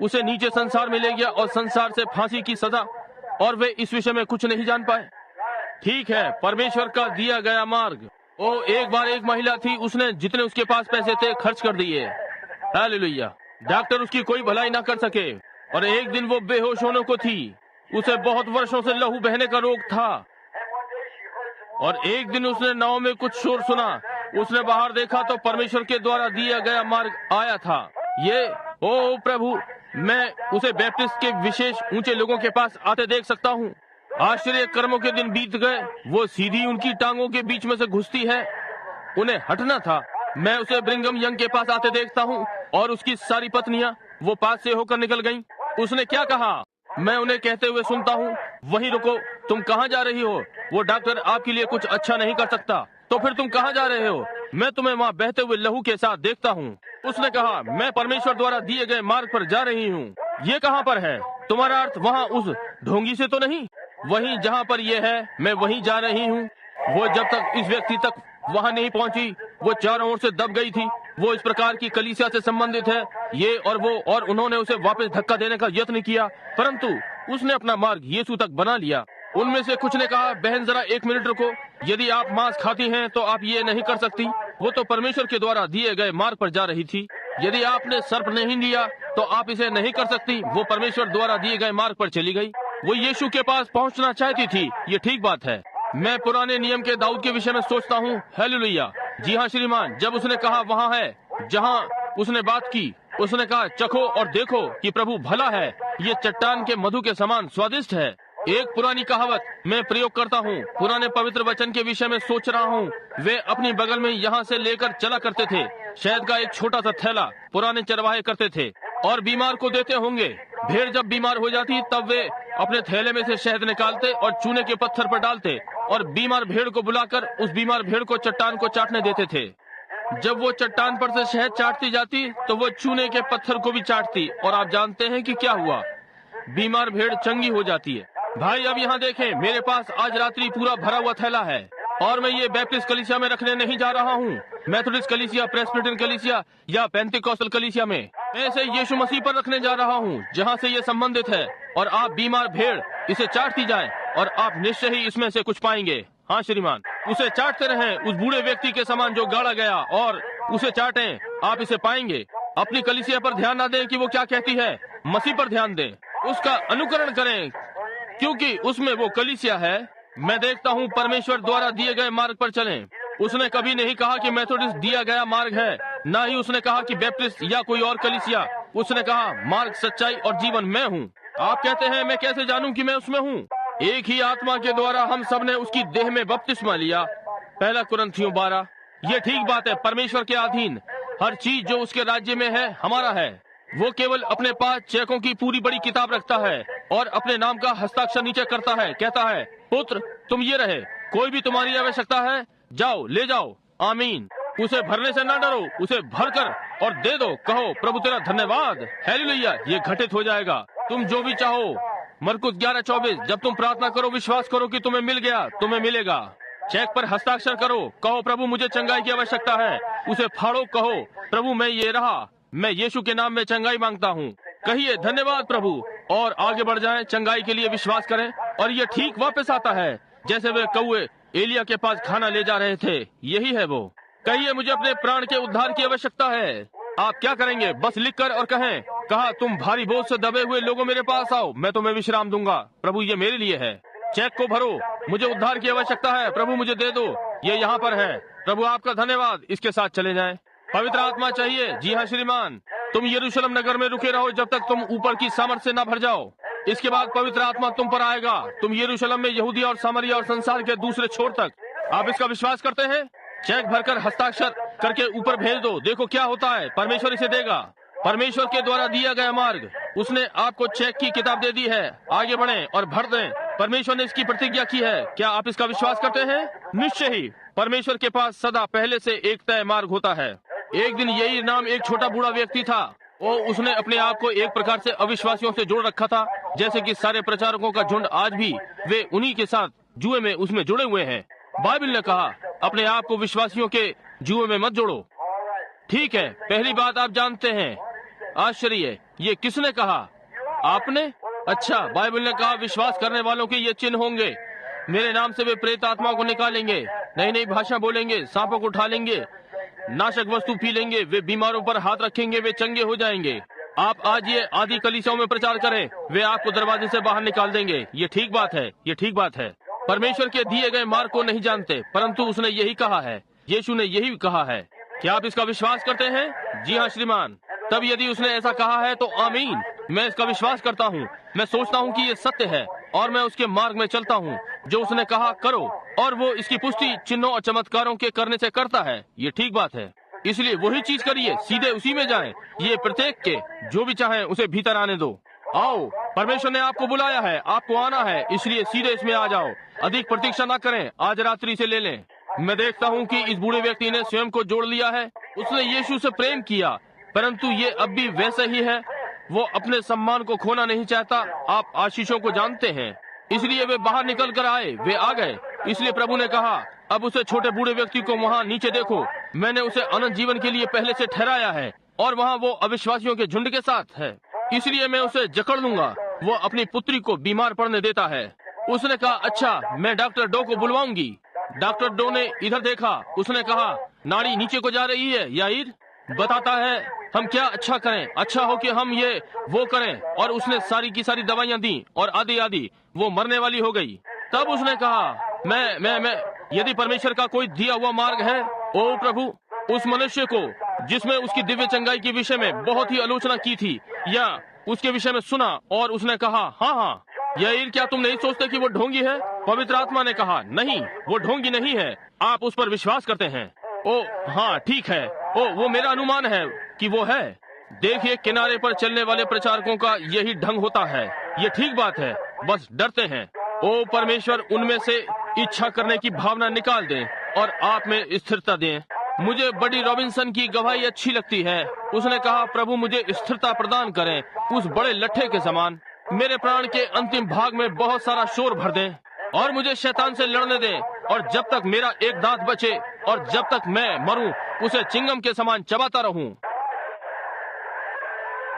उसे नीचे संसार में ले गया और संसार से फांसी की सजा, और वे इस विषय में कुछ नहीं जान पाए। ठीक है, परमेश्वर का दिया गया मार्ग। ओ, एक बार एक महिला थी, उसने जितने उसके पास पैसे थे खर्च कर दिए। हालेलुया। डॉक्टर उसकी कोई भलाई ना कर सके और एक दिन वो बेहोश होने को थी। उसे बहुत वर्षों से लहू बहने का रोग था और एक दिन उसने नाव में कुछ शोर सुना। उसने बाहर देखा तो परमेश्वर के द्वारा दिया गया मार्ग आया था। ये, ओ प्रभु, मैं उसे बैप्टिस्ट के विशेष ऊंचे लोगों के पास आते देख सकता हूँ। आश्चर्य कर्मों के दिन बीत गए, वो सीधी उनकी टांगों के बीच में से घुसती है, उन्हें हटना था। मैं उसे ब्रिंघम यंग के पास आते देखता हूँ और उसकी सारी पत्नियां वो पास से होकर निकल गईं। उसने क्या कहा? मैं उन्हें कहते हुए सुनता हूँ, वहीं रुको, तुम कहाँ जा रही हो? वो डॉक्टर आपके लिए कुछ अच्छा नहीं कर सकता। तो फिर तुम कहाँ जा रहे हो? मैं तुम्हें वहाँ बहते हुए लहू के साथ देखता हूँ। उसने कहा, मैं परमेश्वर द्वारा दिए गए मार्ग पर जा रही हूँ। ये कहाँ पर है? तुम्हारा अर्थ वहाँ उस ढोंगी से तो नहीं? वहीं जहाँ पर ये है, मैं वहीं जा रही हूँ। वो जब तक इस व्यक्ति तक वहाँ नहीं पहुँची, वो चारों ओर से दब गई थी। वो इस प्रकार की कलीसिया से संबंधित है, ये और वो, और उन्होंने उसे वापस धक्का देने का यत्न किया, परंतु उसने अपना मार्ग यीशु तक बना लिया। उनमें से कुछ ने कहा, बहन जरा एक मिनट रुको, यदि आप मांस खाती हैं तो आप ये नहीं कर सकती। वो तो परमेश्वर के द्वारा दिए गए मार्ग पर जा रही थी। यदि आपने सर्प नहीं लिया तो आप इसे नहीं कर सकती। वो परमेश्वर द्वारा दिए गए मार्ग पर चली गई। वो यीशु के पास पहुंचना चाहती थी। ये ठीक बात है। मैं पुराने नियम के दाऊद के विषय में सोचता हूँ। हालेलुया। जी हाँ श्रीमान, जब उसने कहा वहाँ है जहाँ उसने बात की, उसने कहा, चखो और देखो कि प्रभु भला है, ये चट्टान के मधु के समान स्वादिष्ट है। एक पुरानी कहावत मैं प्रयोग करता हूँ, पुराने पवित्र वचन के विषय में सोच रहा हूँ। वे अपनी बगल में यहाँ से लेकर चला करते थे। शहद का एक छोटा सा थैला पुराने चरवाहे करते थे और बीमार को देते होंगे। भेड़ जब बीमार हो जाती तब वे अपने थैले में से शहद निकालते और चूने के पत्थर पर डालते और बीमार भेड़ को बुलाकर उस बीमार भेड़ को चट्टान को चाटने देते थे। जब वो चट्टान पर से शहद चाटती जाती तो वो चूने के पत्थर को भी चाटती, और आप जानते हैं कि क्या हुआ? बीमार भेड़ चंगी हो जाती है। भाई अब यहाँ देखें, मेरे पास आज रात्रि पूरा भरा हुआ थैला है और मैं ये बैप्टिस्ट कलीसिया में रखने नहीं जा रहा हूँ, मेथोडिस्ट कलीसिया, प्रेस्बिटेरियन कलीसिया या पेंटिकॉस्टल कलीसिया में। मैं इसे यीशु मसीह पर रखने जा रहा हूँ जहाँ से ये संबंधित है। और आप बीमार भेड़ इसे चाटती जाएं और आप निश्चय ही इसमें से कुछ पाएंगे। हाँ श्रीमान, उसे चाटते रहें उस बूढ़े व्यक्ति के समान जो गाड़ा गया, और उसे चाटें, आप इसे पाएंगे। अपनी कलीसिया पर ध्यान न दें कि वो क्या कहती है, मसीह पर ध्यान दें, उसका अनुकरण करें क्योंकि उसमें वो कलीसिया है। मैं देखता हूँ परमेश्वर द्वारा दिए गए मार्ग पर चलें। उसने कभी नहीं कहा कि मेथोडिस्ट दिया गया मार्ग है, न ही उसने कहा कि बैप्टिस्ट या कोई और कलीसिया। उसने कहा मार्ग, सच्चाई और जीवन मैं हूँ। आप कहते हैं मैं कैसे जानूं कि मैं उसमें हूँ? एक ही आत्मा के द्वारा हम सब ने उसकी देह में बपतिस्मा लिया, 1 कुरिन्थियों 12। ये ठीक बात है। परमेश्वर के अधीन हर चीज जो उसके राज्य में है हमारा है। वो केवल अपने पास चेकों की पूरी बड़ी किताब रखता है और अपने नाम का हस्ताक्षर नीचे करता है, कहता है, पुत्र तुम ये रहे, कोई भी तुम्हारी आवश्यकता है जाओ ले जाओ। आमीन। उसे भरने से ना डरो, उसे भरकर और दे दो। कहो प्रभु तेरा धन्यवाद, हालेलुया, ये घटित हो जाएगा। तुम जो भी चाहो। मरकुस 11:24, जब तुम प्रार्थना करो विश्वास करो कि तुम्हें मिल गया, तुम्हें मिलेगा। चेक पर हस्ताक्षर करो, कहो प्रभु मुझे चंगाई की आवश्यकता है। उसे फाड़ो, कहो प्रभु मैं ये रहा, मैं यीशु के नाम में चंगाई मांगता हूँ। कहिए धन्यवाद प्रभु और आगे बढ़ जाएं, चंगाई के लिए विश्वास करें और ये ठीक वापस आता है जैसे वे कौवे एलिया के पास खाना ले जा रहे थे। यही है वो। कहिए मुझे अपने प्राण के उद्धार की आवश्यकता है। आप क्या करेंगे? बस लिखकर और कहें, कहा तुम भारी बोझ से दबे हुए लोगों मेरे पास आओ, मैं तुम्हें विश्राम दूंगा। प्रभु ये मेरे लिए है। चेक को भरो, मुझे उद्धार की आवश्यकता है, प्रभु मुझे दे दो, ये यहाँ पर है। प्रभु आपका धन्यवाद। इसके साथ चले जाएं। पवित्र आत्मा चाहिए? जी हाँ श्रीमान। तुम यरूशलेम नगर में रुके रहो जब तक तुम ऊपर की सामर्थ से न भर जाओ। इसके बाद पवित्र आत्मा तुम पर आएगा। तुम यरूशलेम में यहूदी और सामरिया और संसार के दूसरे छोर तक। आप इसका विश्वास करते हैं? चेक भरकर हस्ताक्षर करके ऊपर भेज दो। देखो क्या होता है, परमेश्वर इसे देगा। परमेश्वर के द्वारा दिया गया मार्ग, उसने आपको चेक की किताब दे दी है। आगे बढ़ें और भर दें। परमेश्वर ने इसकी प्रतिज्ञा की है। क्या आप इसका विश्वास करते हैं? निश्चय ही परमेश्वर के पास सदा पहले से एक तय मार्ग होता है। एक दिन यही नाम एक छोटा बूढ़ा व्यक्ति था और उसने अपने आप को एक प्रकार से अविश्वासियों से जोड़ रखा था, जैसे कि सारे प्रचारकों का झुंड आज भी वे उन्हीं के साथ जुए में उसमें जुड़े हुए हैं। बाइबल ने कहा अपने आप को विश्वासियों के जुए में मत जोड़ो। ठीक है, पहली बात आप जानते हैं। आश्चर्य, ये किसने कहा? आपने? अच्छा, बाइबल ने कहा विश्वास करने वालों के ये चिन्ह होंगे, मेरे नाम से वे प्रेत आत्मा को निकालेंगे, नई नई भाषा बोलेंगे, सांपों को उठा लेंगे, नाशक वस्तु पी लेंगे, वे बीमारों पर हाथ रखेंगे, वे चंगे हो जाएंगे। आप आज ये आदि कलीसियाओं में प्रचार करें, वे आपको दरवाजे से बाहर निकाल देंगे। ये ठीक बात है, ये ठीक बात है। परमेश्वर के दिए गए मार्ग को नहीं जानते, परंतु उसने यही कहा है, यीशु ने यही कहा है। क्या आप इसका विश्वास करते हैं? जी हाँ श्रीमान। तब यदि उसने ऐसा कहा है तो आमीन। मैं इसका विश्वास करता हूँ। मैं सोचता हूँ कि ये सत्य है और मैं उसके मार्ग में चलता हूँ जो उसने कहा करो, और वो इसकी पुष्टि चिन्हों और चमत्कारों के करने से करता है। ये ठीक बात है। इसलिए वही चीज करिए, सीधे उसी में जाएं। ये प्रत्येक के जो भी चाहे उसे भीतर आने दो। आओ, परमेश्वर ने आपको बुलाया है, आपको आना है, इसलिए सीधे इसमें आ जाओ। अधिक प्रतीक्षा न करें, आज रात्रि से ले लें। मैं देखता हूँ कि इस बूढ़े व्यक्ति ने स्वयं को जोड़ लिया है। उसने यीशु से प्रेम किया, परंतु ये अब भी वैसा ही है। वो अपने सम्मान को खोना नहीं चाहता। आप आशीषों को जानते हैं, इसलिए वे बाहर निकल कर आए, वे आ गए। इसलिए प्रभु ने कहा अब उसे छोटे बूढ़े व्यक्ति को वहाँ नीचे देखो, मैंने उसे अनंत जीवन के लिए पहले से ठहराया है और वहाँ वो अविश्वासियों के झुंड के साथ है, इसलिए मैं उसे जकड़ लूंगा। वो अपनी पुत्री को बीमार पड़ने देता है। उसने कहा अच्छा, मैं डॉक्टर डो को बुलवाऊंगी। डॉक्टर डो ने इधर देखा, उसने कहा नाड़ी नीचे को जा रही है, याईर बताता है हम क्या अच्छा करें, अच्छा हो कि हम ये वो करें। और उसने सारी की सारी दवाइयाँ दी और आदि आदि, वो मरने वाली हो गई। तब उसने कहा मैं यदि परमेश्वर का कोई दिया हुआ मार्ग है, ओ प्रभु, उस मनुष्य को जिसमें उसकी दिव्य चंगाई के विषय में बहुत ही आलोचना की थी या उसके विषय में सुना, और उसने कहा हाँ, याईर क्या तुम नहीं सोचते कि वो ढोंगी है? पवित्र आत्मा ने कहा नहीं, वो ढोंगी नहीं है, आप उस पर विश्वास करते हैं। ओ हाँ ठीक है, ओ वो मेरा अनुमान है कि वो है। देखिए, किनारे पर चलने वाले प्रचारकों का यही ढंग होता है। ये ठीक बात है, बस डरते हैं। ओ परमेश्वर, उनमें से इच्छा करने की भावना निकाल दें और आप में स्थिरता दें। मुझे बडी रॉबिन्सन की गवाही अच्छी लगती है। उसने कहा प्रभु मुझे स्थिरता प्रदान करें, उस बड़े लट्ठे के समान। मेरे प्राण के अंतिम भाग में बहुत सारा शोर भर दें और मुझे शैतान से लड़ने दें, और जब तक मेरा एक दांत बचे और जब तक मैं मरूं, उसे चिंगम के समान चबाता रहूं।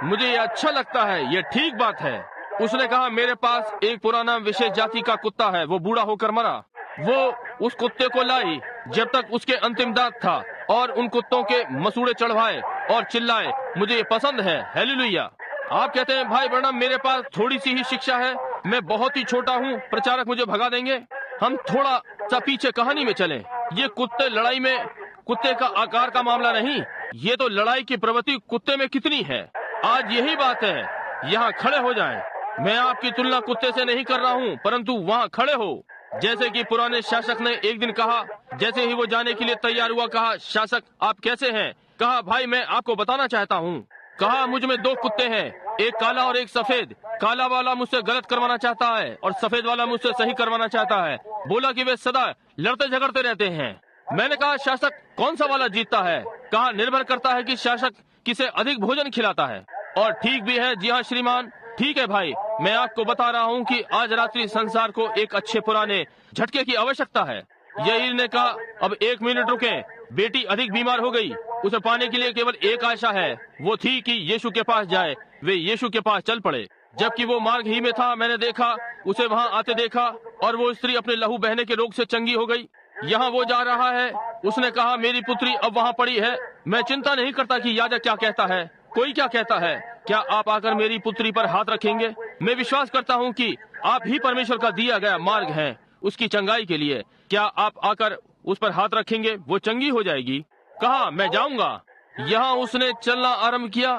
मुझे ये अच्छा लगता है, ये ठीक बात है। उसने कहा मेरे पास एक पुराना विशेष जाति का कुत्ता है, वो बूढ़ा होकर मरा। वो उस कुत्ते को लाई जब तक उसके अंतिम दांत था और उन कुत्तों के मसूड़े चढ़वाए और चिल्लाए, मुझे ये पसंद है। हालेलुया। आप कहते हैं भाई ब्रैनम मेरे पास थोड़ी सी ही शिक्षा है, मैं बहुत ही छोटा हूँ, प्रचारक मुझे भगा देंगे। हम थोड़ा सा पीछे कहानी में चलें। ये कुत्ते लड़ाई में कुत्ते का आकार का मामला नहीं, ये तो लड़ाई की प्रवृत्ति कुत्ते में कितनी है। आज यही बात है। यहाँ खड़े हो जाएं। मैं आपकी तुलना कुत्ते से नहीं कर रहा हूँ, परंतु वहाँ खड़े हो। जैसे कि पुराने शासक ने एक दिन कहा, जैसे ही वो जाने के लिए तैयार हुआ, कहा शासक आप कैसे हैं? कहा भाई मैं आपको बताना चाहता हूँ। कहा मुझ में दो कुत्ते हैं, एक काला और एक सफेद। काला वाला मुझसे गलत करवाना चाहता है और सफेद वाला मुझसे सही करवाना चाहता है। बोला कि वे सदा लड़ते झगड़ते रहते हैं। मैंने कहा, शासक कौन सा वाला जीतता है? कहा, निर्भर करता है कि शासक किसे अधिक भोजन खिलाता है। और ठीक भी है। जी हाँ श्रीमान, ठीक है भाई, मैं आपको बता रहा हूँ कि आज रात्रि संसार को एक अच्छे पुराने झटके की आवश्यकता है। याईर ने कहा, अब 1 मिनट रुकें, बेटी अधिक बीमार हो गई, उसे पाने के लिए केवल एक आशा है, वो थी कि यीशु के पास जाए। वे यीशु के पास चल पड़े। जबकि वो मार्ग ही में था, मैंने देखा, उसे वहाँ आते देखा, और वो स्त्री अपने लहू बहने के रोग से चंगी हो गई। यहाँ वो जा रहा है। उसने कहा, मेरी पुत्री अब वहाँ पड़ी है। मैं चिंता नहीं करता कि याजक क्या कहता है, कोई क्या कहता है। क्या आप आकर मेरी पुत्री पर हाथ रखेंगे? मैं विश्वास करता हूँ कि आप ही परमेश्वर का दिया गया मार्ग हैं उसकी चंगाई के लिए। क्या आप आकर उस पर हाथ रखेंगे? वो चंगी हो जाएगी। कहा, मैं जाऊंगा। यहाँ उसने चलना आरंभ किया।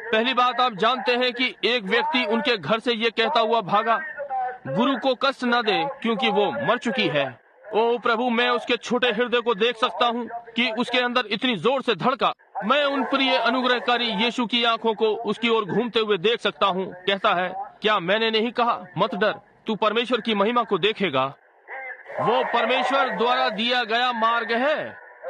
पहली बात, आप जानते हैं कि एक व्यक्ति उनके घर से ये कहता हुआ भागा, गुरु को कष्ट न दे क्योंकि वो मर चुकी है। ओ प्रभु, मैं उसके छोटे हृदय को देख सकता हूँ कि उसके अंदर इतनी जोर से धड़का। मैं उन प्रिय अनुग्रहकारी यीशु की आंखों को उसकी ओर घूमते हुए देख सकता हूँ। कहता है, क्या मैंने नहीं कहा, मत डर, तू परमेश्वर की महिमा को देखेगा। वो परमेश्वर द्वारा दिया गया मार्ग है।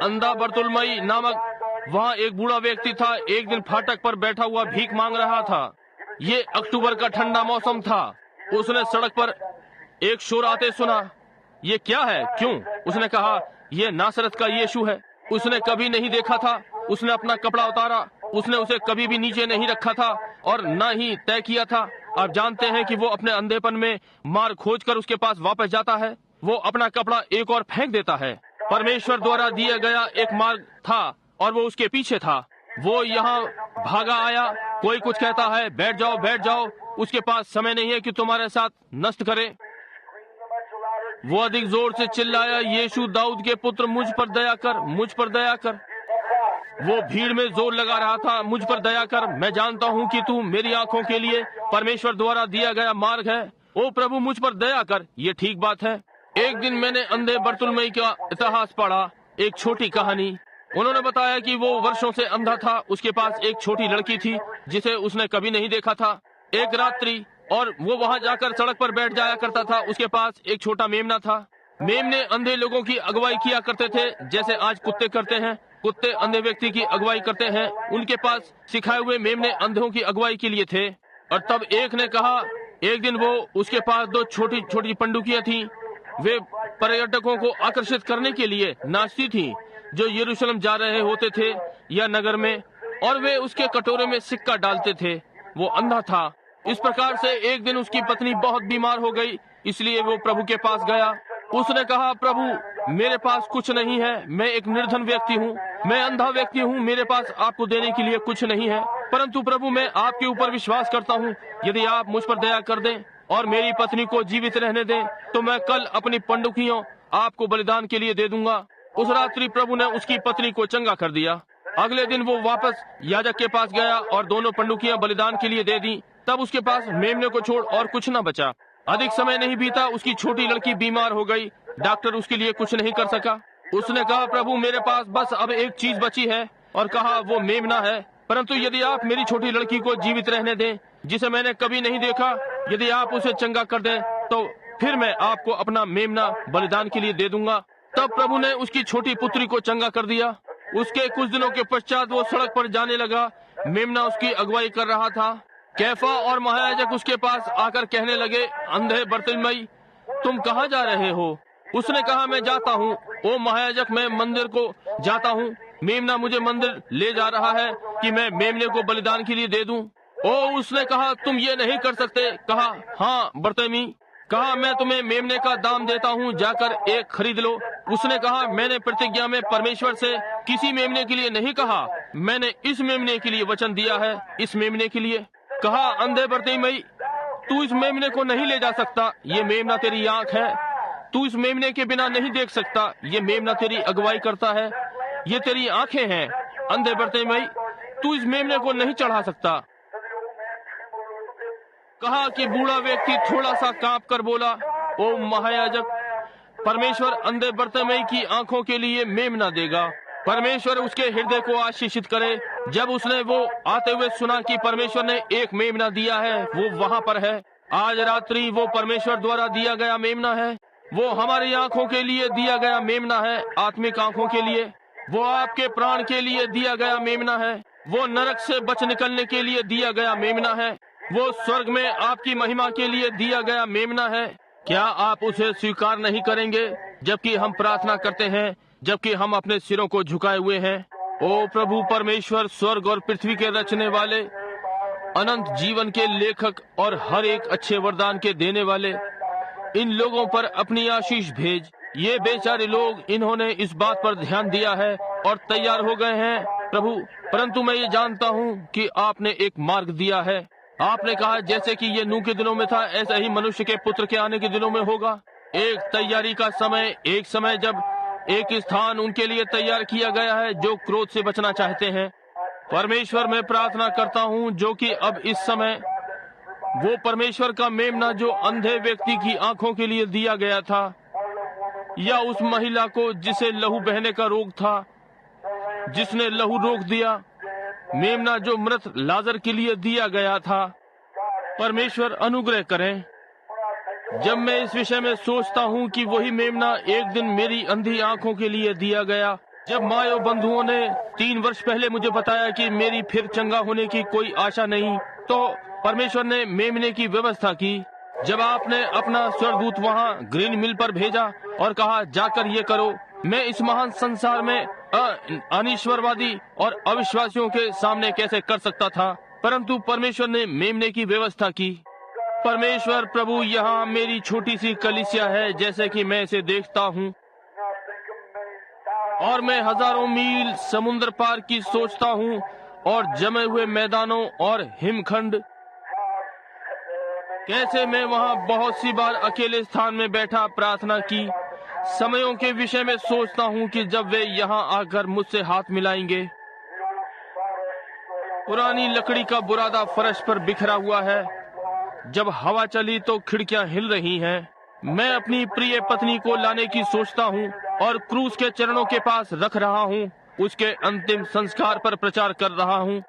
अंधा बर्तुलमई नामक वहाँ एक बूढ़ा व्यक्ति था। एक दिन फाटक पर बैठा हुआ भीख मांग रहा था। ये अक्टूबर का ठंडा मौसम था। उसने सड़क पर एक शोर आते सुना। ये क्या है, क्यों? उसने कहा, ये नासरत का यीशु है। उसने कभी नहीं देखा था। उसने अपना कपड़ा उतारा। उसने उसे कभी भी नीचे नहीं रखा था और न ही तय किया था। आप जानते हैं कि वो अपने अंधेपन में मार्ग खोजकर उसके पास वापस जाता है। वो अपना कपड़ा एक और फेंक देता है। परमेश्वर द्वारा दिया गया एक मार्ग था और वो उसके पीछे था। वो यहाँ भागा आया। कोई कुछ कहता है, बैठ जाओ, बैठ जाओ, उसके पास समय नहीं है कि तुम्हारे साथ नष्ट करे। वो अधिक जोर से चिल्लाया, यीशु दाऊद के पुत्र, मुझ पर दया कर, मुझ पर दया कर। वो भीड़ में जोर लगा रहा था, मुझ पर दया कर। मैं जानता हूँ कि तू मेरी आंखों के लिए परमेश्वर द्वारा दिया गया मार्ग है। ओ प्रभु, मुझ पर दया कर। ये ठीक बात है। एक दिन मैंने अंधे बर्तुलमई का इतिहास पढ़ा, एक छोटी कहानी। उन्होंने बताया कि वो वर्षों से अंधा था। उसके पास एक छोटी लड़की थी जिसे उसने कभी नहीं देखा था। एक रात्रि और वो वहाँ जाकर सड़क पर बैठ जाया करता था। उसके पास एक छोटा मेमना था। मेमने अंधे लोगों की अगुवाई किया करते थे, जैसे आज कुत्ते करते हैं। कुत्ते अंधे व्यक्ति की अगुवाई करते हैं। उनके पास सिखाए हुए मेमने अंधों की अगुवाई के लिए थे। और तब एक ने कहा, एक दिन वो उसके पास 2 छोटी छोटी पंडुकियां थीं। वे पर्यटकों को आकर्षित करने के लिए नाचती थीं, जो यरूशलेम जा रहे होते थे या नगर में, और वे उसके कटोरे में सिक्का डालते थे। वो अंधा था। इस प्रकार से एक दिन उसकी पत्नी बहुत बीमार हो गई, इसलिए वो प्रभु के पास गया। उसने कहा, प्रभु, मेरे पास कुछ नहीं है। मैं एक निर्धन व्यक्ति हूँ, मैं अंधा व्यक्ति हूँ, मेरे पास आपको देने के लिए कुछ नहीं है। परंतु प्रभु, मैं आपके ऊपर विश्वास करता हूँ। यदि आप मुझ पर दया कर दें और मेरी पत्नी को जीवित रहने दें, तो मैं कल अपनी पंडुकियों आपको बलिदान के लिए दे दूंगा। उस रात्रि प्रभु ने उसकी पत्नी को चंगा कर दिया। अगले दिन वो वापस याजक के पास गया और दोनों पंडुकियां बलिदान के लिए दे दी। तब उसके पास मेमने को छोड़ और कुछ न बचा। अधिक समय नहीं बीता, उसकी छोटी लड़की बीमार हो गई। डॉक्टर उसके लिए कुछ नहीं कर सका। उसने कहा, प्रभु, मेरे पास बस अब एक चीज बची है, और कहा वो मेमना है। परंतु यदि आप मेरी छोटी लड़की को जीवित रहने दें, जिसे मैंने कभी नहीं देखा, यदि आप उसे चंगा कर दें, तो फिर मैं आपको अपना मेमना बलिदान के लिए दे दूंगा। तब प्रभु ने उसकी छोटी पुत्री को चंगा कर दिया। उसके कुछ दिनों के पश्चात वो सड़क पर जाने लगा। मेमना उसकी अगुवाई कर रहा था। कैफा और महायाजक उसके पास आकर कहने लगे, अंधे बर्तिलमई, तुम कहाँ जा रहे हो? उसने कहा, मैं जाता हूँ। ओ महायाजक, मैं मंदिर को जाता हूँ। मेमना मुझे मंदिर ले जा रहा है कि मैं मेमने को बलिदान के लिए दे दूं। ओ, उसने कहा, तुम ये नहीं कर सकते। कहा, हाँ बर्तिलमई। कहा, मैं तुम्हें मेमने का दाम देता हूँ, जाकर एक खरीद लो। उसने कहा, मैंने प्रतिज्ञा में परमेश्वर से किसी मेमने के लिए नहीं कहा, मैंने इस मेमने के लिए वचन दिया है, इस मेमने के लिए। कहा, अंधे बर्तिलमई, तू इस मेमने को नहीं ले जा सकता। ये मेमना तेरी आंख है, तू इस मेमने के बिना नहीं देख सकता। ये मेमना तेरी अगुवाई करता है, ये तेरी आंखें हैं। अंधे बर्तिलमई, तू इस मेमने को नहीं चढ़ा सकता। कहा कि बूढ़ा व्यक्ति थोड़ा सा कांप कर बोला, ओ महायाजक, परमेश्वर अंधे बर्तिलमई की आंखों के लिए मेमना देगा। परमेश्वर उसके हृदय को आशीषित करे। जब उसने वो आते हुए सुना कि परमेश्वर ने एक मेमना दिया है, वो वहाँ पर है। आज रात्रि वो परमेश्वर द्वारा दिया गया मेमना है। वो हमारी आंखों के लिए दिया गया मेमना है, आत्मिक आंखों के लिए। वो आपके प्राण के लिए दिया गया मेमना है। वो नरक से बच निकलने के लिए दिया गया मेमना है। वो स्वर्ग में आपकी महिमा के लिए दिया गया मेमना है। क्या आप उसे स्वीकार नहीं करेंगे जबकि हम प्रार्थना करते हैं, जबकि हम अपने सिरों को झुकाए हुए हैं? ओ प्रभु परमेश्वर, स्वर्ग और पृथ्वी के रचने वाले, अनंत जीवन के लेखक और हर एक अच्छे वरदान के देने वाले, इन लोगों पर अपनी आशीष भेज। ये बेचारे लोग, इन्होंने इस बात पर ध्यान दिया है और तैयार हो गए हैं प्रभु, परंतु मैं ये जानता हूँ कि आपने एक मार्ग दिया है। आपने कहा जैसे कि ये नूह के दिनों में था, ऐसा ही मनुष्य के पुत्र के आने के दिनों में होगा। एक तैयारी का समय, एक समय जब एक स्थान उनके लिए तैयार किया गया है जो क्रोध से बचना चाहते हैं। परमेश्वर, मैं प्रार्थना करता हूँ जो कि अब इस समय वो परमेश्वर का मेमना जो अंधे व्यक्ति की आंखों के लिए दिया गया था, या उस महिला को जिसे लहू बहने का रोग था, जिसने लहू रोक दिया, मेमना जो मृत लाजर के लिए दिया गया था, परमेश्वर अनुग्रह करें। जब मैं इस विषय में सोचता हूँ कि वही मेमना एक दिन मेरी अंधी आंखों के लिए दिया गया, जब मायो बंधुओं ने 3 वर्ष पहले मुझे बताया कि मेरी फिर चंगा होने की कोई आशा नहीं, तो परमेश्वर ने मेमने की व्यवस्था की। जब आपने अपना स्वर्गदूत वहाँ ग्रीन मिल पर भेजा और कहा जाकर ये करो, मैं इस महान संसार में अनिश्वरवादी और अविश्वासियों के सामने कैसे कर सकता था, परंतु परमेश्वर ने मेमने की व्यवस्था की। परमेश्वर प्रभु, यहाँ मेरी छोटी सी कलीसिया है जैसे कि मैं इसे देखता हूँ, और मैं हजारों मील समुद्र पार की सोचता हूँ, और जमे हुए मैदानों और हिमखंड, कैसे मैं वहाँ बहुत सी बार अकेले स्थान में बैठा प्रार्थना की। समयों के विषय में सोचता हूँ कि जब वे यहाँ आकर मुझसे हाथ मिलाएंगे। पुरानी लकड़ी का बुरादा फर्श पर बिखरा हुआ है, जब हवा चली तो खिड़कियां हिल रही हैं। मैं अपनी प्रिय पत्नी को लाने की सोचता हूँ और क्रूस के चरणों के पास रख रहा हूँ, उसके अंतिम संस्कार पर प्रचार कर रहा हूँ।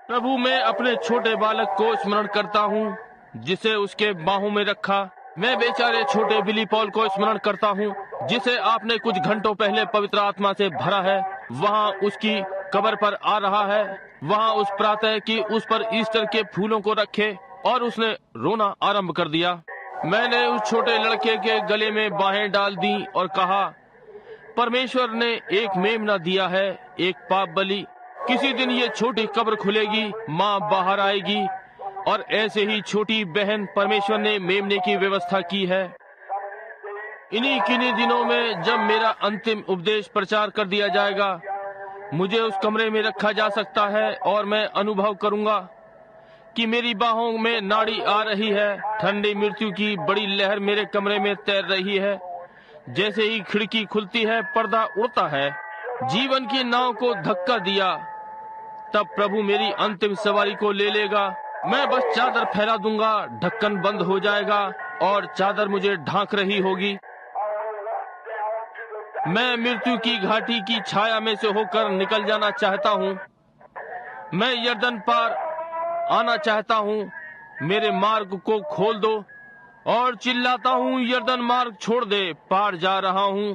प्रभु, मैं अपने छोटे बालक को स्मरण करता हूँ जिसे उसके बाहों में रखा। मैं बेचारे छोटे बिली पॉल को स्मरण करता हूँ जिसे आपने कुछ घंटों पहले पवित्र आत्मा से भरा है। वहाँ उसकी कब्र पर आ रहा है, वहाँ उस प्रातः कि उस पर ईस्टर के फूलों को रखे, और उसने रोना आरंभ कर दिया। मैंने उस छोटे लड़के के गले में बाहें डाल दी और कहा, परमेश्वर ने एक मेमना दिया है, एक पाप बलि। किसी दिन ये छोटी कब्र खुलेगी, माँ बाहर आएगी, और ऐसे ही छोटी बहन परमेश्वर ने मेमने की व्यवस्था की है। इन्हीं किन्हीं दिनों में जब मेरा अंतिम उपदेश प्रचार कर दिया जाएगा, मुझे उस कमरे में रखा जा सकता है और मैं अनुभव करूंगा कि मेरी बाहों में नाड़ी आ रही है। ठंडी मृत्यु की बड़ी लहर मेरे कमरे में तैर रही है। जैसे ही खिड़की खुलती है, पर्दा उड़ता है। जीवन की नाव को धक्का दिया, तब प्रभु मेरी अंतिम सवारी को ले लेगा। मैं बस चादर फैला दूंगा, ढक्कन बंद हो जाएगा और चादर मुझे ढांक रही होगी। मैं मृत्यु की घाटी की छाया में से होकर निकल जाना चाहता हूँ। मैं यर्दन पार आना चाहता हूँ। मेरे मार्ग को खोल दो, और चिल्लाता हूँ, यर्दन मार्ग छोड़ दे, पार जा रहा हूँ।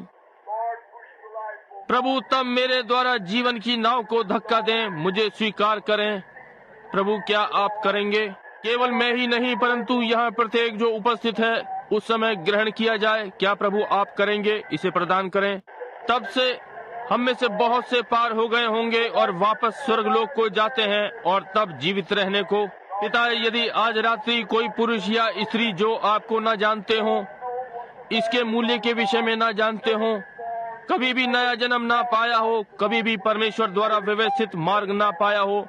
प्रभु, तब मेरे द्वारा जीवन की नाव को धक्का दें, मुझे स्वीकार करें। प्रभु, क्या आप करेंगे? केवल मैं ही नहीं, परंतु यहाँ प्रत्येक जो उपस्थित है उस समय ग्रहण किया जाए। क्या प्रभु आप करेंगे? इसे प्रदान करें। तब से हम में से बहुत से पार हो गए होंगे और वापस स्वर्गलोक को जाते हैं, और तब जीवित रहने को। पिता, यदि आज रात्रि कोई पुरुष या स्त्री जो आपको न जानते हो, इसके मूल्य के विषय में न जानते हो, कभी भी नया जन्म ना पाया हो, कभी भी परमेश्वर द्वारा व्यवस्थित मार्ग ना पाया हो,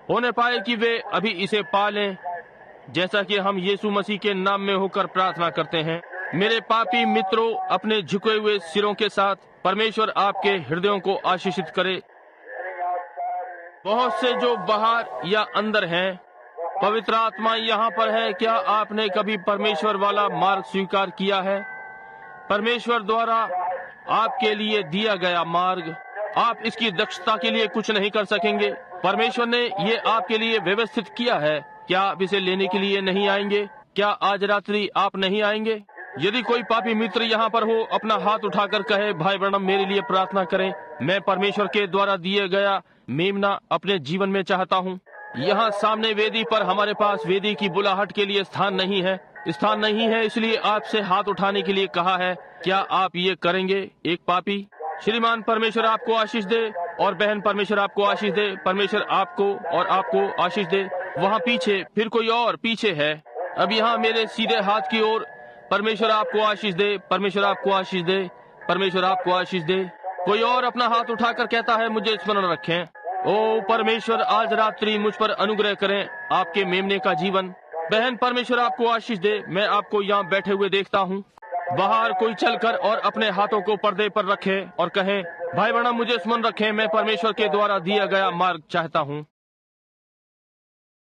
होने पाए कि वे अभी इसे पा लें, जैसा कि हम यीशु मसीह के नाम में होकर प्रार्थना करते हैं। मेरे पापी मित्रों, अपने झुके हुए सिरों के साथ परमेश्वर आपके हृदयों को आशीषित करे। बहुत से जो बाहर या अंदर हैं, पवित्र आत्मा यहाँ पर है। क्या आपने कभी परमेश्वर वाला मार्ग स्वीकार किया है? परमेश्वर द्वारा आपके लिए दिया गया मार्ग। आप इसकी दक्षता के लिए कुछ नहीं कर सकेंगे। परमेश्वर ने ये आपके लिए व्यवस्थित किया है। क्या आप इसे लेने के लिए नहीं आएंगे? क्या आज रात्रि आप नहीं आएंगे? यदि कोई पापी मित्र यहाँ पर हो, अपना हाथ उठाकर कहे, भाई ब्रैनम मेरे लिए प्रार्थना करें, मैं परमेश्वर के द्वारा दिए गया मेमना अपने जीवन में चाहता हूँ। यहाँ सामने वेदी पर हमारे पास वेदी की बुलाहट के लिए स्थान नहीं है, इसलिए आपसे हाथ उठाने के लिए कहा है। क्या आप ये करेंगे? एक पापी। श्रीमान परमेश्वर आपको आशीष दे, और बहन परमेश्वर आपको आशीष दे। परमेश्वर आपको और आपको आशीष दे। वहाँ पीछे फिर कोई और पीछे है। अब यहाँ मेरे सीधे हाथ की ओर, परमेश्वर आपको आशीष दे, परमेश्वर आपको आशीष दे, परमेश्वर आपको आशीष दे। कोई और अपना हाथ उठाकर कहता है, मुझे स्मरण रखें। ओ परमेश्वर, आज रात्रि मुझ पर अनुग्रह करें आपके मेमने का जीवन। बहन परमेश्वर आपको आशीष दे। मैं आपको यहाँ बैठे हुए देखता हूँ। बाहर कोई चलकर और अपने हाथों को पर्दे पर रखे और कहे, भाई ब्रैनम मुझे स्मरण रखें, मैं परमेश्वर के द्वारा दिया गया मार्ग चाहता हूँ।